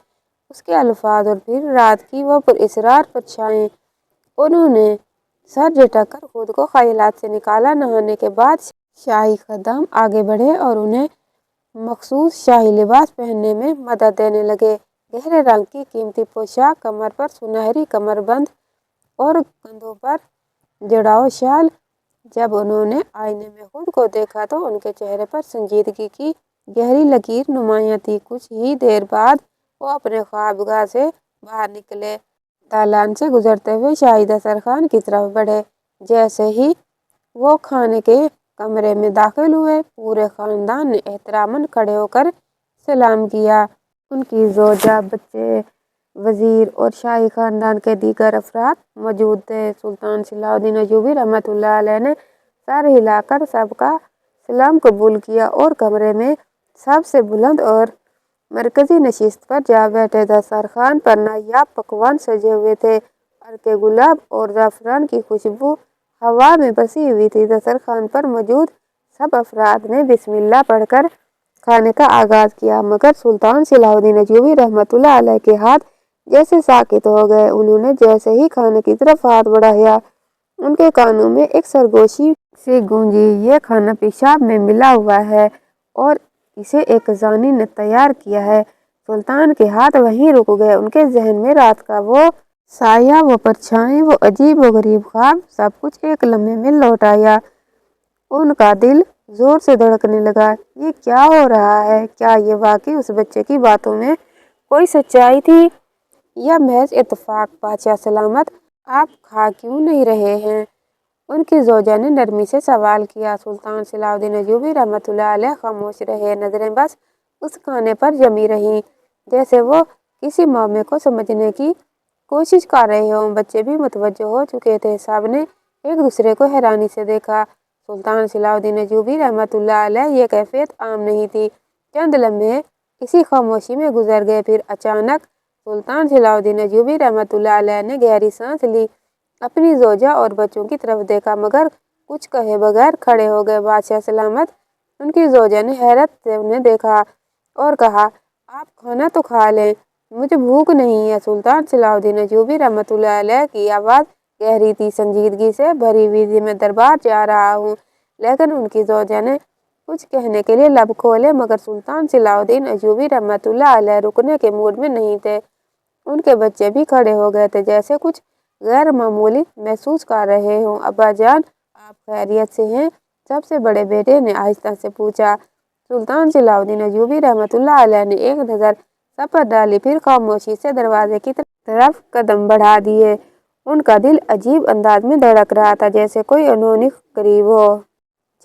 उसके अल्फाज और फिर रात की वो पुरअसरार परछाई। उन्होंने सर झटक खुद को ख्यालात से निकाला। नहाने के बाद शाही कदम आगे बढ़े और उन्हें मखसूस शाही लिबास पहनने में मदद देने लगे। गहरे रंग की कीमती पोशाक, कमर पर सुनहरी कमरबंद और कंधों पर जड़ाऊ शाल। जब उन्होंने आईने में खुद को देखा तो उनके चेहरे पर संजीदगी की गहरी लकीर नुमायां थी। कुछ ही देर बाद वो अपने ख्वाबगाह से बाहर निकले, दालान से गुजरते हुए शाही दस्तरखान की तरफ बढ़े। जैसे ही वो खाने के कमरे में दाखिल हुए, पूरे खानदान ने एहतरामन खड़े होकर सलाम किया। उनकी जोजा, बच्चे, वजीर और शाही खानदान के दीगर अफराद मौजूद थे। सुल्तान सलाउद्दीन अय्यूबी रहमतुल्लाह अलैह ने सर हिलाकर सबका सलाम कबूल किया और कमरे में सबसे बुलंद और मरकजी नशिस्त पर जा बैठे। दस्तरखान पर नायाब पकवान सजे हुए थे। अर्के गुलाब और ज़ाफ़रान की खुशबू हवा में बसी हुई थी। दस्तरखान पर मौजूद सब अफराद ने बिस्मिल्लाह पढ़कर खाने का आगाज किया, मगर सुल्तान सलाहुद्दीन अय्यूबी रहमतुल्लाह अलैह के हाथ जैसे साकित हो गए। उन्होंने जैसे ही खाने की तरफ हाथ बढ़ाया, उनके कानों में एक सरगोशी सी गूंजी, ये खाना पेशाब में मिला हुआ है और इसे एक जानी ने तैयार किया है। सुल्तान के हाथ वहीं रुक गए। उनके जहन में रात का वो साया, वो परछाई, वो अजीब व गरीब ख्वाब, सब कुछ एक लम्हे में लौट आया। उनका दिल जोर से धड़कने लगा। ये क्या हो रहा है? क्या ये वाकई उस बच्चे की बातों में कोई सच्चाई थी या महज इत्तेफाक? बादशाह सलामत, आप खा क्यों नहीं रहे हैं? उनकी जोजा ने नरमी से सवाल किया। सुल्तान सलाहुद्दीन अय्यूबी रहमतुल्लाह अलैह खामोश रहे। नजरें बस उस खाने पर जमी रही, जैसे वो किसी मामले को समझने की कोशिश कर रहे हों। बच्चे भी मुतवज्जो हो चुके थे। सबने एक दूसरे को हैरानी से देखा। सुल्तान सलाहुद्दीन अय्यूबी रहमतुल्लाह अलैह ये कैफियत आम नहीं थी। चंद लम्हे इसी खामोशी में गुजर गए, फिर अचानक सुल्तान सलाहुद्दीन अय्यूबी रहमतुल्लाह अलैह ने गहरी सांस ली, अपनी जोजा और बच्चों की तरफ देखा, मगर कुछ कहे बगैर खड़े हो गए। बादशाह सलामत, उनकी जोजा ने हैरत से उन्हें देखा और कहा, आप खाना तो खा लें, मुझे भूख नहीं है। सुल्तान सलाहुद्दीन अय्यूबी रहमतुल्लाह अलैह की आवाज़ गहरी थी, संजीदगी से भरी हुई। मैं दरबार जा रहा हूँ। लेकिन उनकी जोजा ने कुछ कहने के लिए लब खोले, मगर सुल्तान सलाहुद्दीन अय्यूबी रहमतुल्लाह अलैह रुकने के मूड में नहीं थे। उनके बच्चे भी खड़े हो गए थे, जैसे कुछ गैर मामूली महसूस कर रहे हों। अब्बा जान, आप खैरियत से हैं? सबसे बड़े बेटे ने आहिस्ता से पूछा। सुल्तान सलाहुद्दीन अय्यूबी रहमतुल्लाह अलैह ने एक नज़र सब पर डाली, फिर खामोशी से दरवाजे की तरफ कदम बढ़ा दिए। उनका दिल अजीब अंदाज में धड़क रहा था, जैसे कोई अनहोनी करीब हो,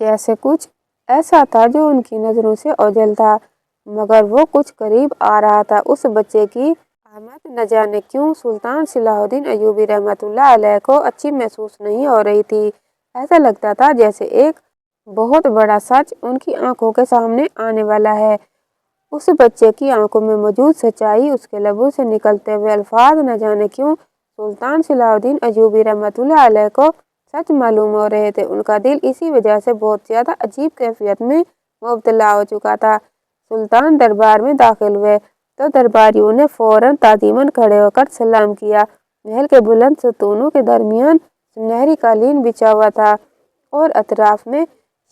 जैसे कुछ ऐसा था जो उनकी नजरों से ओझल था, मगर वो कुछ करीब आ रहा था। उस बच्चे की आमद न जाने क्यों सुल्तान सलाहुद्दीन अय्यूबी रहमतुल्लाह अलैह को अच्छी महसूस नहीं हो रही थी। ऐसा लगता था जैसे एक बहुत बड़ा सच उनकी आंखों के सामने आने वाला है। उस बच्चे की आंखों में मौजूद सच्चाई उसके लबों से निकलते हुए अल्फाज न जाने क्यों सुल्तान सलाहुद्दीन अय्यूबी रहमतुल्लाह अलैह को सच मालूम हो रहे थे। उनका दिल इसी वजह से बहुत ज्यादा अजीब कैफियत में मुब्तला हो चुका था। सुल्तान दरबार में दाखिल हुए तो दरबारियों ने फौरन ताजीमन खड़े होकर सलाम किया। महल के बुलंद सतूनों के दरमियान सुनहरी कालीन बिछा हुआ था और अतराफ में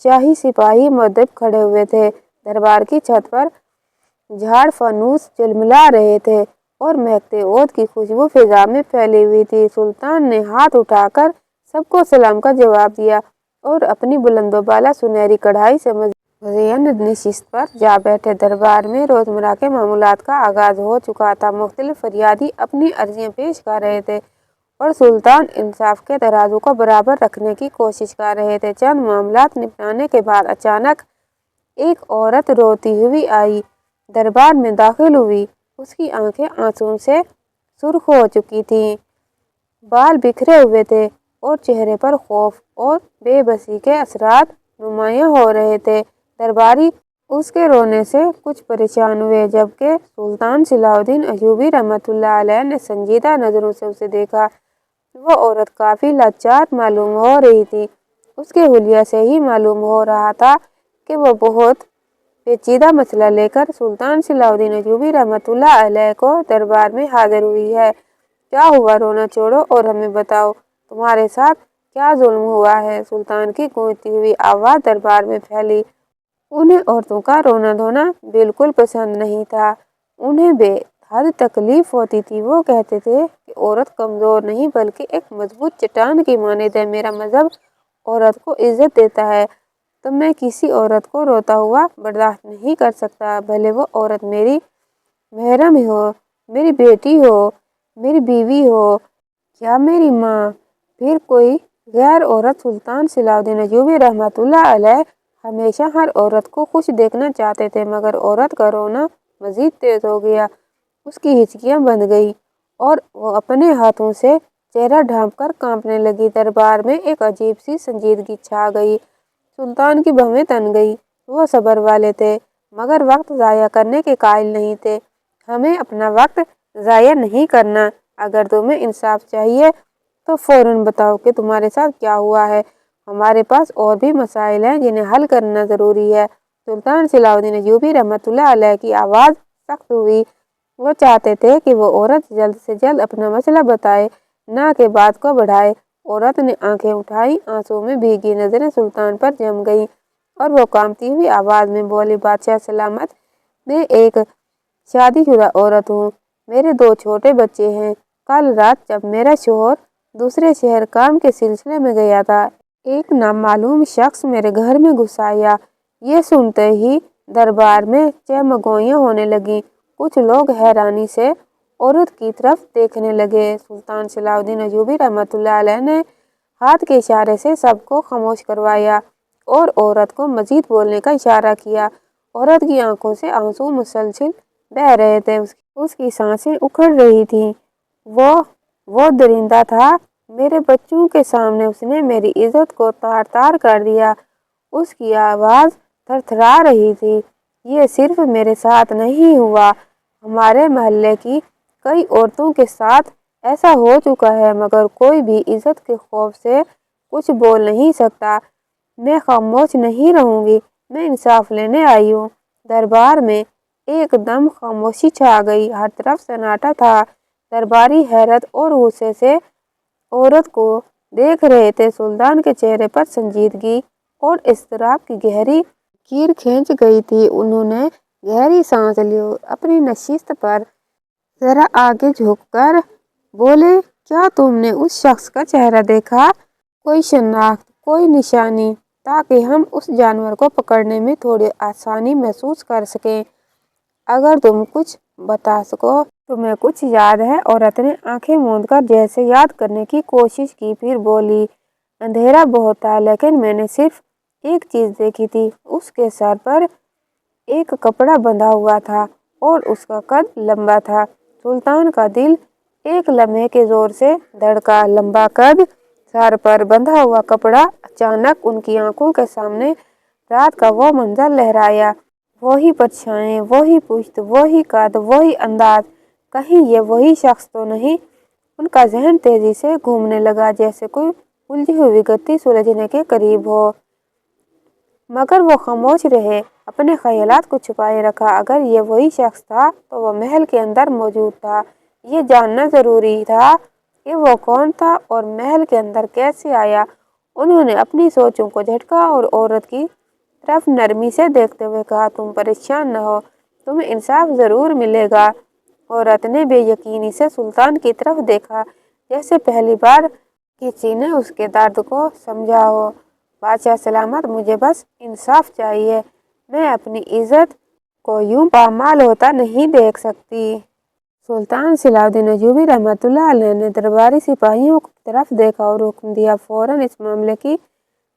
शाही सिपाही मुअद्दिब खड़े हुए थे। दरबार की छत पर झाड़ फानूस झिलमिला रहे थे और महकते ओद की खुशबू फिजा में फैली हुई थी। सुल्तान ने हाथ उठाकर सबको सलाम का जवाब दिया और अपनी बुलंदोबाला सुनहरी कढ़ाई से मज़य्यन नशिस्त पर जा बैठे। दरबार में रोजमर्रा के मामूलात का आगाज हो चुका था। मुख्तलिफ फरियादी अपनी अर्जियां पेश कर रहे थे और सुल्तान इंसाफ के तराजू को बराबर रखने की कोशिश कर रहे थे। चंद मामलात निपटाने के बाद अचानक एक औरत रोती हुई आई, दरबार में दाखिल हुई। उसकी आंखें आंसुओं से सुर्ख हो चुकी थीं, बाल बिखरे हुए थे और चेहरे पर खौफ और बेबसी के असरात नुमायां हो रहे थे। दरबारी उसके रोने से कुछ परेशान हुए, जबकि सुल्तान सलाहुद्दीन अय्यूबी रहमतुल्लाह अलैह ने संजीदा नजरों से उसे देखा। वो औरत काफी लाचार मालूम हो रही थी। उसके हुलिया से ही मालूम हो रहा था कि वो बहुत पेचीदा मसला लेकर सुल्तान सलाहुद्दीन अय्यूबी रहमतुल्लाह अलैह को दरबार में हाजिर हुई है। क्या हुआ? रोना छोड़ो और हमें बताओ, तुम्हारे साथ क्या जुल्म हुआ है? सुल्तान की गूंजती हुई आवाज दरबार में फैली। उन्हें औरतों का रोना धोना बिल्कुल पसंद नहीं था। उन्हें बेहद तकलीफ होती थी। वो कहते थे कि औरत कमजोर नहीं बल्कि एक मजबूत चट्टान की मानद है। मेरा मजहब औरत को इज्जत देता है, तो मैं किसी औरत को रोता हुआ बर्दाश्त नहीं कर सकता, भले वो औरत मेरी महरम हो, मेरी बेटी हो, मेरी बीवी हो या मेरी माँ, फिर कोई गैर औरत। सुल्तान सलाहुद्दीन अय्यूबी रहमतुल्लाह अलैह हमेशा हर औरत को खुश देखना चाहते थे, मगर औरत का रोना मजीद तेज हो गया। उसकी हिचकियां बंध गई और वो अपने हाथों से चेहरा ढांपकर कांपने लगी। दरबार में एक अजीब सी संजीदगी छा गई। सुल्तान की भवें तन गई। वो सब्र वाले थे, मगर वक्त जाया करने के कायल नहीं थे। हमें अपना वक्त जाया नहीं करना। अगर तुम्हें इंसाफ चाहिए तो फौरन बताओ कि तुम्हारे साथ क्या हुआ है। हमारे पास और भी मसाइल हैं जिन्हें हल करना जरूरी है। सुल्तान सलाउद्दीन अय्यूबी रहमतुल्लाह अलैह की आवाज़ सख्त हुई। वो चाहते थे कि वो औरत जल्द से जल्द अपना मसला बताए, ना कि बात को बढ़ाए। औरत ने आंखें उठाई, आंसुओं में भीगी नजरें सुल्तान पर जम गईं और वो कांपती हुई आवाज़ में बोली, बादशाह सलामत, मैं एक शादीशुदा औरत हूँ। मेरे 2 छोटे बच्चे हैं। कल रात जब मेरा शौहर दूसरे शहर काम के सिलसिले में गया था, एक नामालूम शख्स मेरे घर में घुस आया। ये सुनते ही दरबार में चहमगोइयाँ होने लगी। कुछ लोग हैरानी से औरत की तरफ देखने लगे। सुल्तान सलाउद्दीन अय्यूबी रहमतुल्लाह अलैह ने हाथ के इशारे से सबको खामोश करवाया और औरत को मजीद बोलने का इशारा किया। औरत की आंखों से आंसू मुसलसल बह रहे थे, उसकी सांसें उखड़ रही थीं। वो दरिंदा था। मेरे बच्चों के सामने उसने मेरी इज्जत को तार तार कर दिया। उसकी आवाज़ थरथरा रही थी। ये सिर्फ मेरे साथ नहीं हुआ, हमारे मोहल्ले की कई औरतों के साथ ऐसा हो चुका है, मगर कोई भी इज्जत के खौफ से कुछ बोल नहीं सकता। मैं खामोश नहीं रहूंगी, मैं इंसाफ लेने आई हूँ। दरबार में एकदम खामोशी छा गई। हर तरफ सन्नाटा था। दरबारी हैरत और गुस्से से औरत को देख रहे थे। सुल्तान के चेहरे पर संजीदगी और इज़्तिराब की गहरी लकीर खींच गई थी। उन्होंने गहरी सांस ली, अपनी नशिस्त पर जरा आगे झुककर बोले, क्या तुमने उस शख्स का चेहरा देखा? कोई शनाख्त, कोई निशानी, ताकि हम उस जानवर को पकड़ने में थोड़ी आसानी महसूस कर सकें। अगर तुम कुछ बता सको, तुम्हें कुछ याद है? औरत ने आंखें मूंदकर जैसे याद करने की कोशिश की, फिर बोली, अंधेरा बहुत था, लेकिन मैंने सिर्फ एक चीज देखी थी। उसके सर पर एक कपड़ा बंधा हुआ था और उसका कद लंबा था। सुल्तान का दिल एक लम्हे के जोर से धड़का। लंबा कद, सर पर बंधा हुआ कपड़ा। अचानक उनकी आंखों के सामने रात का वो मंजर लहराया। वही परछाएं, वही पुश्त, वही कद, वही अंदाज। कहीं ये वही शख्स तो नहीं? उनका जहन तेजी से घूमने लगा, जैसे कोई उलझी हुई गति सुलझने के करीब हो, मगर वो खामोश रहे, अपने ख्यालात को छुपाए रखा। अगर ये वही शख्स था तो वो महल के अंदर मौजूद था। ये जानना जरूरी था कि वो कौन था और महल के अंदर कैसे आया। उन्होंने अपनी सोचों को झटका और औरत की तरफ नरमी से देखते हुए कहा, तुम परेशान न हो, तुम्हें इंसाफ जरूर मिलेगा। औरत ने बेयकीनी से सुल्तान की तरफ देखा, जैसे पहली बार किसी ने उसके दर्द को समझा हो। बादशाह सलामत, मुझे बस इंसाफ चाहिए। मैं अपनी इज्जत को यूं पामाल होता नहीं देख सकती। सुल्तान सलाउद्दीन अय्यूबी रहमतुल्लाह अलैह ने दरबारी सिपाहियों की तरफ देखा और हुक्म दिया, फौरन इस मामले की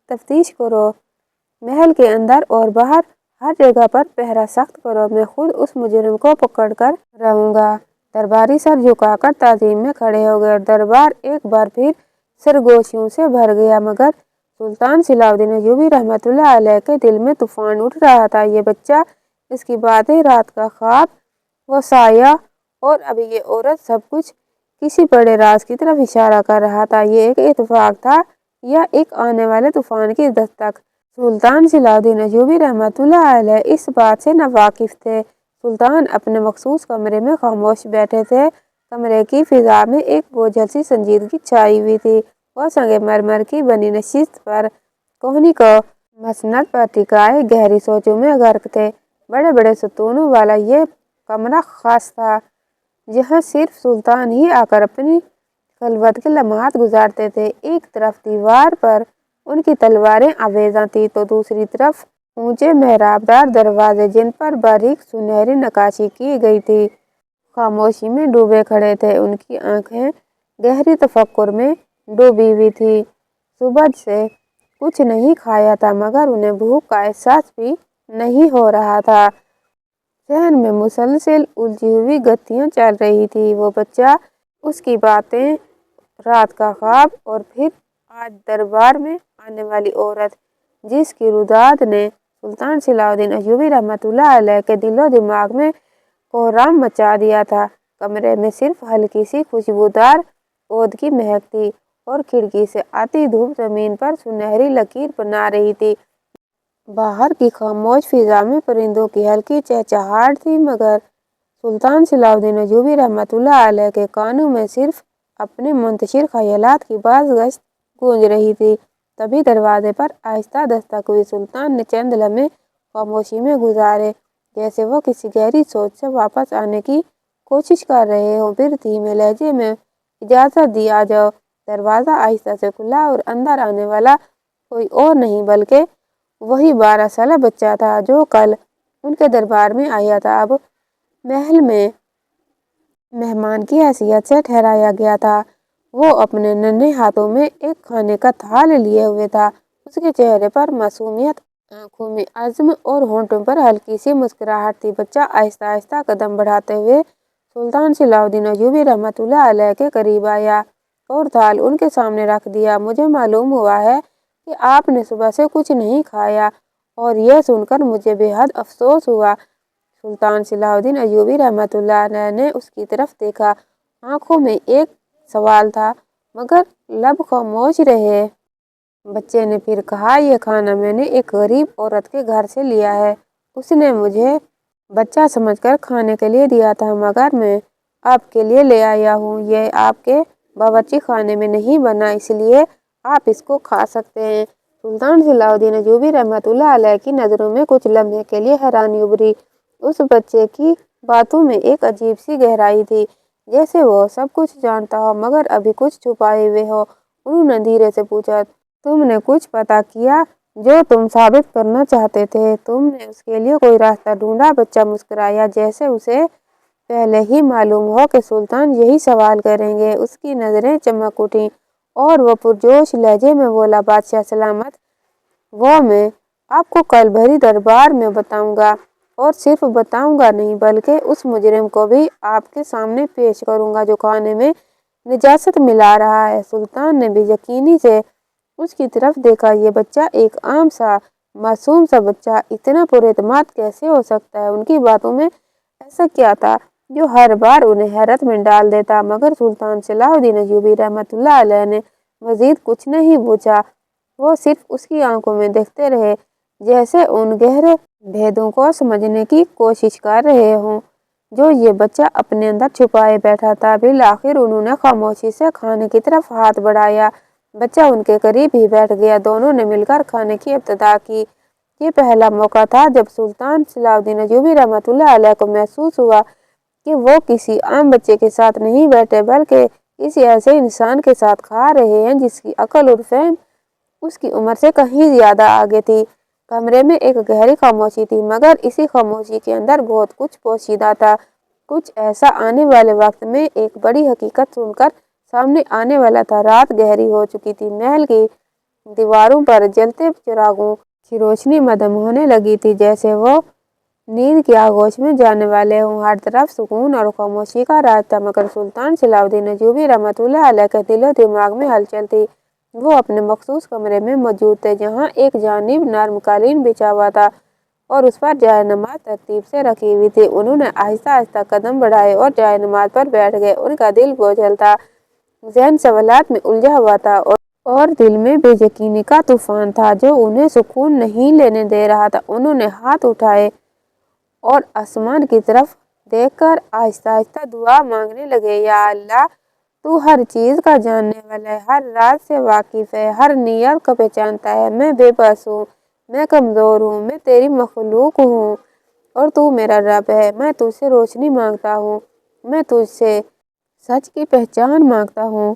तफ्तीश करो। महल के अंदर और बाहर हर जगह पर पहरा सख्त करो। मैं खुद उस मुजरिम को पकड़ कर रहूंगा। दरबारी सर झुकाकर ताजीम में खड़े हो गए और दरबार एक बार फिर सरगोशियों से भर गया। मगर सुल्तान सलाउद्दीन अय्यूबी रहमतुल्लाह अलैह के दिल में तूफान उठ रहा था। ये बच्चा, इसकी बातें, रात का ख्वाब, वो साया और अभी ये औरत, सब कुछ किसी बड़े राज की तरफ इशारा कर रहा था। ये एक इत्तेफाक था या एक आने वाले तूफान की दस्तक? सुल्तान सलाउद्दीन अय्यूबी रहमतुल्लाह अलैह इस बात से नावाकिफ थे। सुल्तान अपने मखसूस कमरे में खामोश बैठे थे। कमरे की फिजा में एक बोझल सी संजीदगी छाई हुई थी। वो संगमरमर की बनी नशिस्त पर कोहनी को मसनद पर टिकाए गहरी सोचों में गर्क थे। बड़े बड़े सतूनों वाला ये कमरा खास था, जहाँ सिर्फ सुल्तान ही आकर अपनी खलवत के लम्हात गुजारते थे। एक तरफ दीवार पर उनकी तलवारें आवेजा थी, तो दूसरी तरफ ऊंचे मेहराबदार दरवाजे, जिन पर बारीक सुनहरी नक्काशी की गई थी, खामोशी में डूबे खड़े थे। उनकी आंखें गहरी तफक्कुर में डूबी हुई थी। सुबह से कुछ नहीं खाया था, मगर उन्हें भूख का एहसास भी नहीं हो रहा था। जहन में मुसलसल उलझी हुई गतियां चल रही थी। वो बच्चा, उसकी बातें, रात का ख्वाब और फिर आज दरबार में आने वाली औरत, जिसकी रुदाद ने सुल्तान सलाउद्दीन अय्यूबी रहमतुल्लाह अलैह के दिलो दिमाग में कोहराम मचा दिया था। कमरे में सिर्फ हल्की सी खुशबूदार पौध की महक थी और खिड़की से आती धूप जमीन पर सुनहरी लकीर बना रही थी। बाहर की खामोश फिजा में परिंदों की हल्की चहचहाट थी, मगर सुल्तान सलाहुद्दीन अय्यूबी रहमतुल्लाह अलैह के कानों में सिर्फ अपने मुंतशिर ख्यालात की बाज़गश्त गूंज रही थी। तभी दरवाजे पर आहिस्ता दस्तक हुई। सुल्तान ने चंद लम्हे खामोशी में गुजारे, जैसे वो किसी गहरी सोच से वापस आने की कोशिश कर रहे हो। फिर धीमे लहजे में, इजाज़त दी, आ जाओ। दरवाज़ा आहिस्ता से खुला और अंदर आने वाला कोई और नहीं बल्कि वही 12 साला बच्चा था जो कल उनके दरबार में आया था। अब महल में मेहमान की हैसियत से ठहराया गया था। वो अपने नन्हे हाथों में एक खाने का थाल लिए हुए था। उसके चेहरे पर मासूमियत, आंखों में अज़्म और होंठों पर हल्की सी मुस्कुराहट थी। बच्चा आहिस्ता आहिस्ता कदम बढ़ाते हुए सुल्तान सलाहुद्दीन अय्यूबी रहमतुल्लाह अलैह के करीब आया और थाल उनके सामने रख दिया। मुझे मालूम हुआ है कि आपने सुबह से कुछ नहीं खाया, और यह सुनकर मुझे बेहद अफसोस हुआ। सुल्तान सलाहुद्दीन अय्यूबी रहमतुल्लाह अलैह ने उसकी तरफ देखा। आंखों में एक सवाल था, मगर लब खामोश रहे। बच्चे ने फिर कहा, यह खाना मैंने एक गरीब औरत के घर से लिया है। उसने मुझे बच्चा समझकर खाने के लिए दिया था, मगर मैं आपके लिए ले आया हूँ। यह आपके बावर्ची खाने में नहीं बना, इसलिए आप इसको खा सकते हैं। सुल्तान सलाहुद्दीन अय्यूबी रहमतुल्लाह अलैह की नज़रों में कुछ लम्हे के लिए हैरानी उभरी। उस बच्चे की बातों में एक अजीब सी गहराई थी, जैसे वो सब कुछ जानता हो मगर अभी कुछ छुपाए हुए हो। उन्होंने धीरे से पूछा, तुमने कुछ पता किया जो तुम साबित करना चाहते थे? तुमने उसके लिए कोई रास्ता ढूंढा? बच्चा मुस्कुराया, जैसे उसे पहले ही मालूम हो कि सुल्तान यही सवाल करेंगे। उसकी नजरें चमक उठी और वो पुरजोश लहजे में बोला, बादशाह सलामत, वो मैं आपको कल भरी दरबार में बताऊंगा, और सिर्फ बताऊंगा नहीं बल्कि उस मुजरिम को भी आपके सामने पेश करूंगा जो खाने में निजासत मिला रहा है। सुल्तान ने बेयकीनी से उसकी तरफ देखा। ये बच्चा एक आम सा मासूम सा बच्चा इतना पुरएतमाद कैसे हो सकता है? उनकी बातों में ऐसा क्या था जो हर बार उन्हें हैरत में डाल देता? मगर सुल्तान सलाहुद्दीन अय्यूबी रहमतुल्लाह अलैह ने मजीद कुछ नहीं पूछा। वो सिर्फ उसकी आंखों में देखते रहे, जैसे उन गहरे भेदों को समझने की कोशिश कर रहे हों जो ये बच्चा अपने अंदर छुपाए बैठा था। फिर आखिर उन्होंने खामोशी से खाने की तरफ हाथ बढ़ाया। बच्चा उनके करीब ही बैठ गया। दोनों ने मिलकर खाने की इब्तिदा की। ये पहला मौका था जब सुल्तान सलाहुद्दीन अय्यूबी रहमतुल्लाह अलैह को महसूस हुआ कि वो किसी आम बच्चे के साथ नहीं बैठे बल्कि किसी ऐसे इंसान के साथ खा रहे हैं जिसकी अकल और फहम उसकी उम्र से कहीं ज्यादा आगे थी। कमरे में एक गहरी खामोशी थी, मगर इसी खामोशी के अंदर बहुत कुछ पोशीदा था। कुछ ऐसा आने वाले वक्त में एक बड़ी हकीकत सुनकर सामने आने वाला था। रात गहरी हो चुकी थी। महल की दीवारों पर जलते चिरागों की रोशनी मद्धम होने लगी थी, जैसे वो नींद की आगोश में जाने वाले हों। हर तरफ सुकून और खामोशी का राज था, मगर सुल्तान सलाहुद्दीन अय्यूबी रहमतुल्लाह अलैह के दिलो दिमाग में हलचल थी। वो अपने मखसूस कमरे में मौजूद थे, जहाँ एक जानिब नर्म कालीन बिछा हुआ था और उस पर जाए नमाज तरतीब से रखी हुई थी। उन्होंने आहिस्ता आहिस्ता कदम बढ़ाए और जाए नमाज पर बैठ गए। उनका दिल बोझल था, ज़हन सवालात में उलझा हुआ था और दिल में बेयकीनी का तूफान था जो उन्हें सुकून नहीं लेने दे रहा था। उन्होंने हाथ उठाए और आसमान की तरफ देखकर आहिस्ता आहिस्ता दुआ मांगने लगे, या अल्लाह, तू हर चीज का जानने वाला है, हर राज से वाकिफ है, हर नीयत को पहचानता है। मैं बेबस हूँ, मैं कमजोर हूँ, मैं तेरी मखलूक हूँ और तू मेरा रब है। मैं तुझसे रोशनी मांगता हूँ, मैं तुझसे सच की पहचान मांगता हूँ।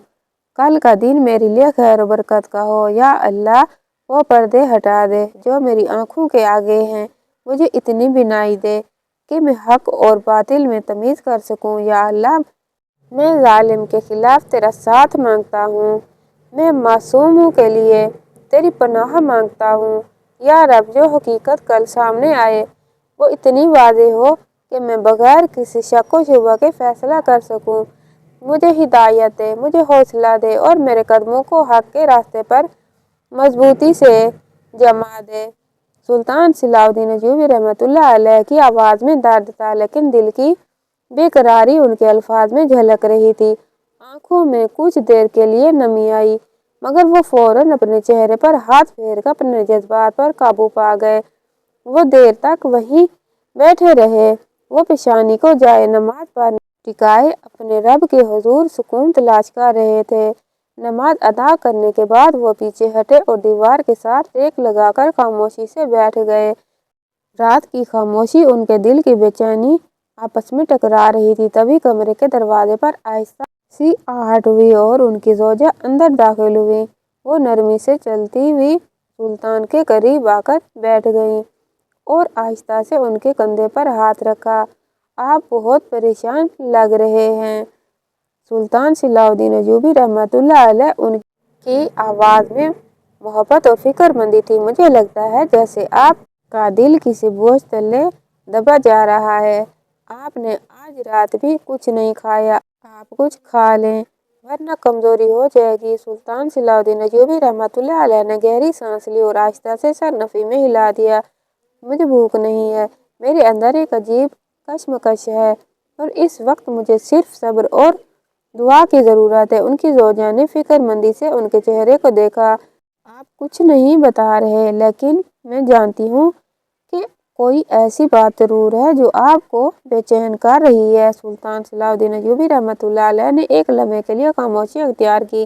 कल का दिन मेरे लिए खैर और बरकत का हो। या अल्लाह, वो पर्दे हटा दे जो मेरी आंखों के आगे हैं। मुझे इतनी बिनाई दे कि मैं हक और बातिल में तमीज़ कर सकूं। या अल्लाह, मैं जालिम के खिलाफ तेरा साथ मांगता हूँ। मैं मासूमों के लिए तेरी पनाह मांगता हूँ। या रब, जो हकीकत कल सामने आए वो इतनी वाज़ेह हो कि मैं बगैर किसी शक व शुबा के फैसला कर सकूँ। मुझे हिदायत दे, मुझे हौसला दे और मेरे कदमों को हक के रास्ते पर मजबूती से जमा दे। सुल्तान सलाहुद्दीन अय्यूबी रहमतुल्लाह अलैह की आवाज़ में दर्द था, लेकिन दिल की बेकरारी उनके अल्फाज में झलक रही थी। आंखों में कुछ देर के लिए नमी आई, मगर वो फौरन अपने चेहरे पर हाथ फेर कर अपने जज्बात पर काबू पा गए। वो देर तक वहीं बैठे रहे। वो पेशानी को जाए नमाज पर टिकाए अपने रब के हुजूर सुकून तलाश कर रहे थे। नमाज अदा करने के बाद वो पीछे हटे और दीवार के साथ टेक लगाकर खामोशी से बैठ गए। रात की खामोशी उनके दिल की बेचैनी आपस में टकरा रही थी। तभी कमरे के दरवाजे पर आहिस्ता सी आहट हुई और उनकी जोजा अंदर दाखिल हुई। वो नरमी से चलती हुई सुल्तान के करीब आकर बैठ गईं और आहिस्ता से उनके कंधे पर हाथ रखा। आप बहुत परेशान लग रहे हैं। सुल्तान सलाउद्दीन अय्यूबी रहमतुल्लाह अलैह, उनकी आवाज में मोहब्बत और फिक्रमंदी थी। मुझे लगता है जैसे आपका दिल किसी बोझ तले दबा जा रहा है। आपने आज रात भी कुछ नहीं खाया। आप कुछ खा लें वरना कमजोरी हो जाएगी। सुल्तान सलाउद्दीन अय्यूबी रहमतुल्लाह अलैह ने गहरी सांस ली और आहिस्ता से सर नफी में हिला दिया। मुझे भूख नहीं है। मेरे अंदर एक अजीब कश्मकश है और इस वक्त मुझे सिर्फ सब्र और दुआ की जरूरत है। उनकी जोजा ने फिक्रमंदी से उनके चेहरे को देखा। आप कुछ नहीं बता रहे, लेकिन मैं जानती हूँ कि कोई ऐसी बात जरूर है जो आपको बेचैन कर रही है। सुल्तान सलाउद्दीन अय्यूबी रहमतुल्लाह अलैह ने एक लम्हे के लिए खामोशी अख्तियार की,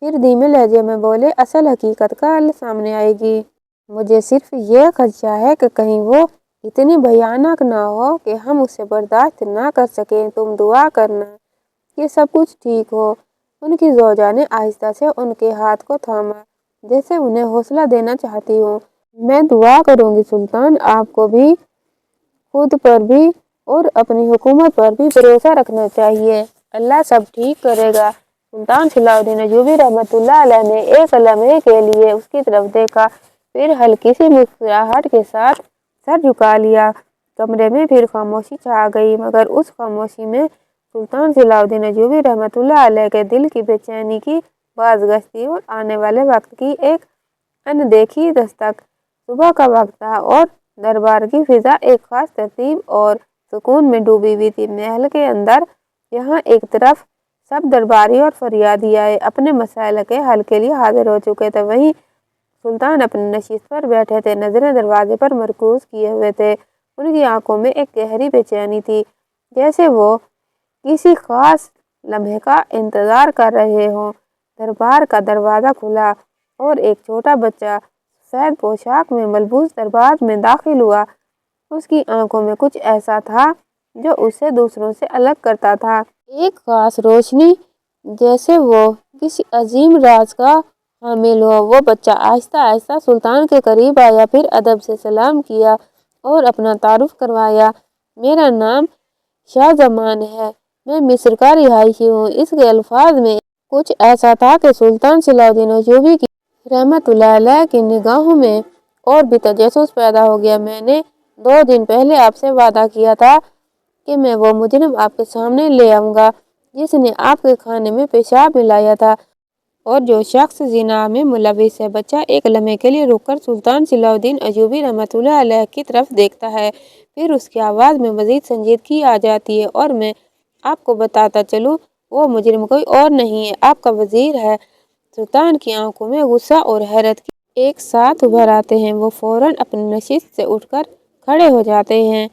फिर धीमे लहजे में बोले, असल हकीकत कल सामने आएगी। मुझे सिर्फ ये खदशा है कि कहीं वो इतनी भयानक ना हो कि हम उसे बर्दाश्त ना कर सकें। तुम दुआ करना कि सब कुछ ठीक हो। उनकी जोजा ने आहिस्ता से उनके हाथ को थामा, जैसे उन्हें हौसला देना चाहती हूँ। मैं दुआ करूंगी सुल्तान, आपको भी खुद पर भी और अपनी हुकूमत पर भी भरोसा रखना चाहिए। अल्लाह सब ठीक करेगा। सुल्तान सलाउद्दीन अय्यूबी रहमतुल्लाह अलैह ने एक लम्हे के लिए उसकी तरफ देखा, फिर हल्की सी मुस्कुराहट के साथ सर झुका लिया। कमरे में फिर खामोशी छा गई, मगर उस खामोशी में सुल्तान सलाउद्दीन अय्यूबी रहमतुल्लाह अलैह के दिल की बेचैनी की बाज़गश्ती और आने वाले वक्त की एक अनदेखी दस्तक। सुबह का वक्त था और दरबार की फिजा एक खास तरतीब और सुकून में डूबी हुई थी। महल के अंदर यहाँ एक तरफ सब दरबारी और फरियादी आए अपने मसाइल के हल के लिए हाजिर हो चुके थे, वहीं सुल्तान अपनी नशिस्त पर बैठे थे, नजरें दरवाजे पर मरकूज किए हुए थे। उनकी आंखों में एक गहरी बेचैनी थी, जैसे वो किसी खास लम्हे का इंतजार कर रहे हों। दरबार का दरवाजा खुला और एक छोटा बच्चा सफेद पोशाक में मलबूस दरबार में दाखिल हुआ। उसकी आंखों में कुछ ऐसा था जो उसे दूसरों से अलग करता था, एक खास रोशनी, जैसे वो किसी अजीम राज का हामिल हो। वो बच्चा आहिस्ता आहिस्ता सुल्तान के करीब आया, फिर अदब से सलाम किया और अपना तारुफ करवाया। मेरा नाम शाहजमान है, मैं मिस्र का रिहायशी हूँ। इसके अल्फाज में कुछ ऐसा था कि सुल्तान सलाउद्दीन अय्यूबी की रहमतुल्लाह अलैह की निगाहों में और भी तजस्सुस पैदा हो गया। मैंने 2 दिन पहले आपसे वादा किया था कि मैं वो मुजरिम आपके सामने ले आऊँगा जिसने आपके खाने में पेशाब मिलाया था और जो शख्स जिना में मुलविस है। बच्चा एक लम्हे के लिए रुककर सुल्तान सलाउद्दीन अय्यूबी रहमतुल्लाह अलैह की तरफ देखता है, फिर उसकी आवाज़ में मजीद संजीदगी आ जाती है, और मैं आपको बताता चलूँ, वो मुजरिम कोई और नहीं है, आपका वजीर है। सुल्तान की आंखों में गुस्सा और हैरत एक साथ उभर आते हैं। वो फौरन अपनी नशिस्त से उठकर खड़े हो जाते हैं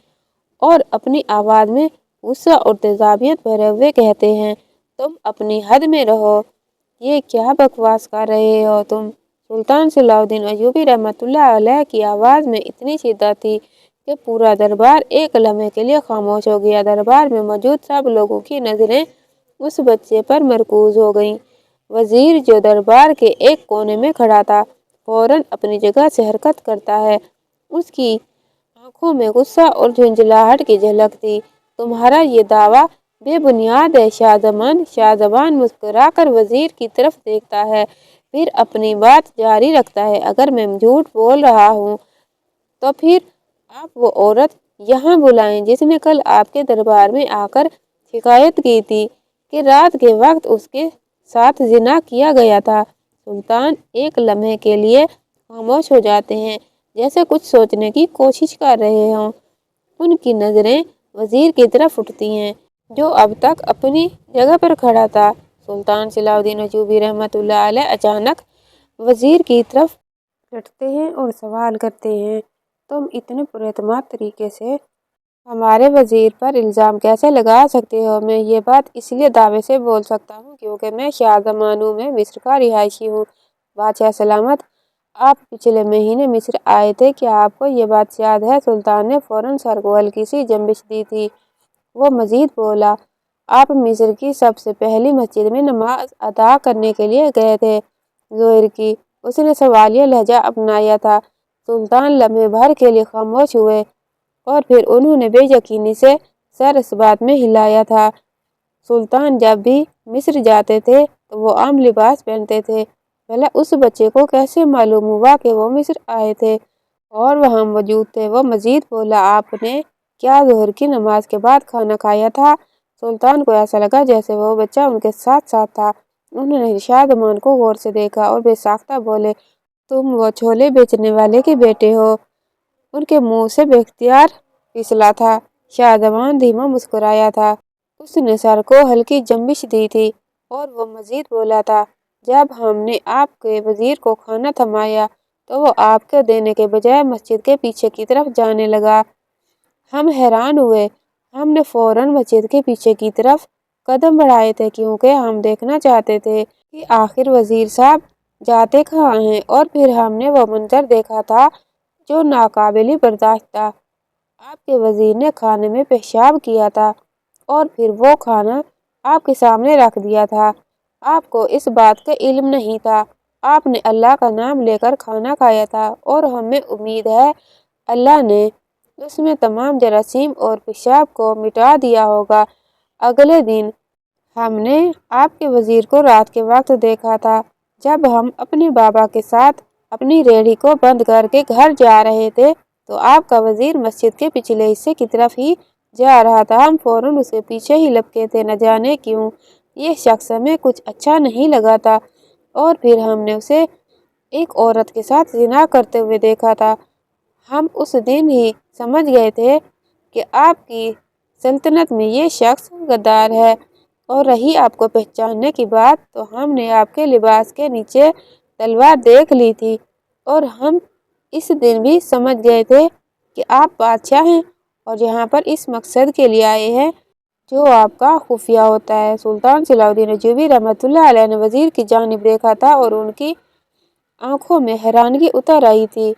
और अपनी आवाज़ में गुस्सा और तेजाबियत भरे हुए कहते हैं, तुम अपनी हद में रहो, ये क्या बकवास कर रहे हो तुम। सुल्तान सलाउद्दीन अय्यूबी रहमतुल्लाह अलैह की आवाज़ में इतनी शिद्दत थी कि पूरा दरबार एक लम्हे के लिए खामोश हो गया। दरबार में मौजूद सब लोगों की नज़रें उस बच्चे पर मरकूज हो गईं। वजीर, जो दरबार के एक कोने में खड़ा था, फौरन अपनी जगह से हरकत करता है। उसकी आंखों में गुस्सा और झुंझलाहट की झलक थी। तुम्हारा ये दावा बेबुनियाद है शाहजमान। शाहजमान मुस्कुराकर वजीर की तरफ देखता है, फिर अपनी बात जारी रखता है, अगर मैं झूठ बोल रहा हूँ तो फिर आप वो औरत यहाँ बुलाएं जिसने कल आपके दरबार में आकर शिकायत की थी कि रात के वक्त उसके साथ जिना किया गया था। सुल्तान एक लम्हे के लिए खामोश हो जाते हैं, जैसे कुछ सोचने की कोशिश कर रहे हों। उनकी नज़रें वजीर की तरफ उठती हैं, जो अब तक अपनी जगह पर खड़ा था। सुल्तान सलाउद्दीन अय्यूबी रहमतुल्लाह अलैह अचानक वजीर की तरफ लौटते हैं और सवाल करते हैं, तुम इतने पुरएतमाद तरीके से हमारे वजीर पर इल्ज़ाम कैसे लगा सकते हो? मैं ये बात इसलिए दावे से बोल सकता हूँ क्योंकि मैं शाह ज़मानू में मिस्र का रिहायशी हूँ। बादशाह सलामत, आप पिछले महीने मिस्र आए थे, क्या आपको ये बात याद है? सुल्तान ने फौरन सर को हल्की सी जंबिश दी थी। वो मजीद बोला, आप मिस्र की सबसे पहली मस्जिद में नमाज अदा करने के लिए गए थे, ज़ोहर की। उसने सवालिया लहजा अपनाया था। सुल्तान लम्हे भर के लिए खामोश हुए और फिर उन्होंने बेयकीनी से सर इस बात में हिलाया था। सुल्तान जब भी मिस्र जाते थे तो वो आम लिबास पहनते थे। भला उस बच्चे को कैसे मालूम हुआ कि वो मिस्र आए थे और वहाँ मौजूद थे? वो मजीद बोला, आपने क्या ज़ोहर की नमाज के बाद खाना खाया था? सुल्तान को ऐसा लगा जैसे वो बच्चा उनके साथ साथ था। उन्होंने शाह ज़मान को गौर से देखा और बेसाख्ता बोले, तुम वो छोले बेचने वाले के बेटे हो? उनके मुंह से बेख्तियार फिसला था। शाह ज़मान धीमा मुस्कुराया था। उसने सर को हल्की जंबिश दी थी और वो मजीद बोला था, जब हमने आपके वजीर को खाना थमाया तो वो आपके देने के बजाय मस्जिद के पीछे की तरफ जाने लगा। हम हैरान हुए। हमने फौरन मस्जिद के पीछे की तरफ कदम बढ़ाए थे क्योंकि हम देखना चाहते थे कि आखिर वजीर साहब जाते कहाँ हैं। और फिर हमने वो मंजर देखा था जो नाकाबिले बर्दाश्त था। आपके वजीर ने खाने में पेशाब किया था और फिर वो खाना आपके सामने रख दिया था। आपको इस बात का इल्म नहीं था। आपने अल्लाह का नाम लेकर खाना खाया था और हमें उम्मीद है अल्लाह ने उसमें तमाम जरासीम और पेशाब को मिटा दिया होगा। अगले दिन हमने आपके वजीर को रात के वक्त देखा था जब हम अपने बाबा के साथ अपनी रेहड़ी को बंद करके घर जा रहे थे तो आपका वजीर मस्जिद के पिछले हिस्से की तरफ ही जा रहा था। हम फौरन उसके पीछे ही लपके थे। न जाने क्यों ये शख्स हमें कुछ अच्छा नहीं लगा था और फिर हमने उसे एक औरत के साथ जिना करते हुए देखा था। हम उस दिन ही समझ गए थे कि आपकी सल्तनत में ये शख्स गद्दार है। और रही आपको पहचानने की बात, तो हमने आपके लिबास के नीचे तलवार देख ली थी और हम इस दिन भी समझ गए थे कि आप बादशाह हैं और यहाँ पर इस मकसद के लिए आए हैं जो आपका खुफिया होता है। सुल्तान सलाउद्दीन अय्यूबी रहमतुल्लाह अलैह ने वजीर की जानिब देखा था और उनकी आंखों में हैरानगी उतर आई थी।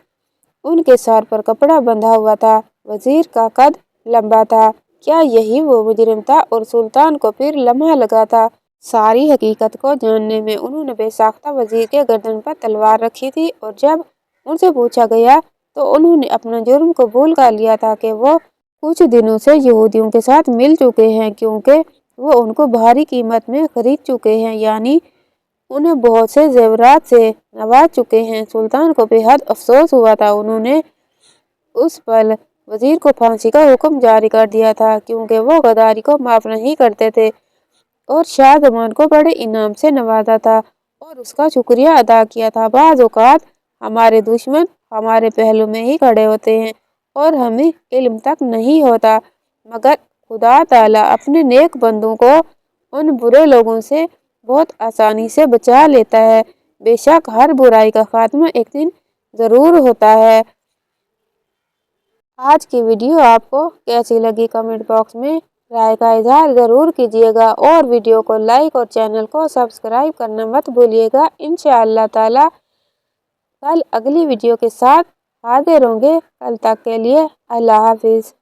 उनके सर पर कपड़ा बंधा हुआ था। वजीर का कद लंबा था। क्या यही वो मुजरिम था? और सुल्तान को फिर लम्हा लगा था। सारी हकीकत को जानने में उन्होंने बेसाख्ता वजीर के गर्दन पर तलवार रखी थी और जब उनसे पूछा गया तो उन्होंने अपना जुर्म कबूल कर लिया था कि वो कुछ दिनों से यहूदियों के साथ मिल चुके हैं क्योंकि वो उनको भारी कीमत में खरीद चुके हैं, यानी उन्हें बहुत से जेवरात से नवाज चुके हैं। सुल्तान को बेहद अफसोस हुआ था। उन्होंने उस पल वजीर को फांसी का हुक्म जारी कर दिया था क्योंकि वो गद्दारी को माफ नहीं करते थे और शाह ज़मान को बड़े इनाम से नवाजा था और उसका शुक्रिया अदा किया था। बाज़ औक़ात हमारे दुश्मन हमारे पहलू में ही खड़े होते हैं और हमें इल्म तक नहीं होता, मगर खुदा ताला अपने नेक बंदों को उन बुरे लोगों से बहुत आसानी से बचा लेता है। बेशक हर बुराई का खात्मा एक दिन ज़रूर होता है। आज की वीडियो आपको कैसी लगी कमेंट बॉक्स में राय का इजहार ज़रूर कीजिएगा और वीडियो को लाइक और चैनल को सब्सक्राइब करना मत भूलिएगा। इंशाअल्लाह ताला कल अगली वीडियो के साथ हाजिर होंगे। कल तक के लिए अल्लाह हाफिज़।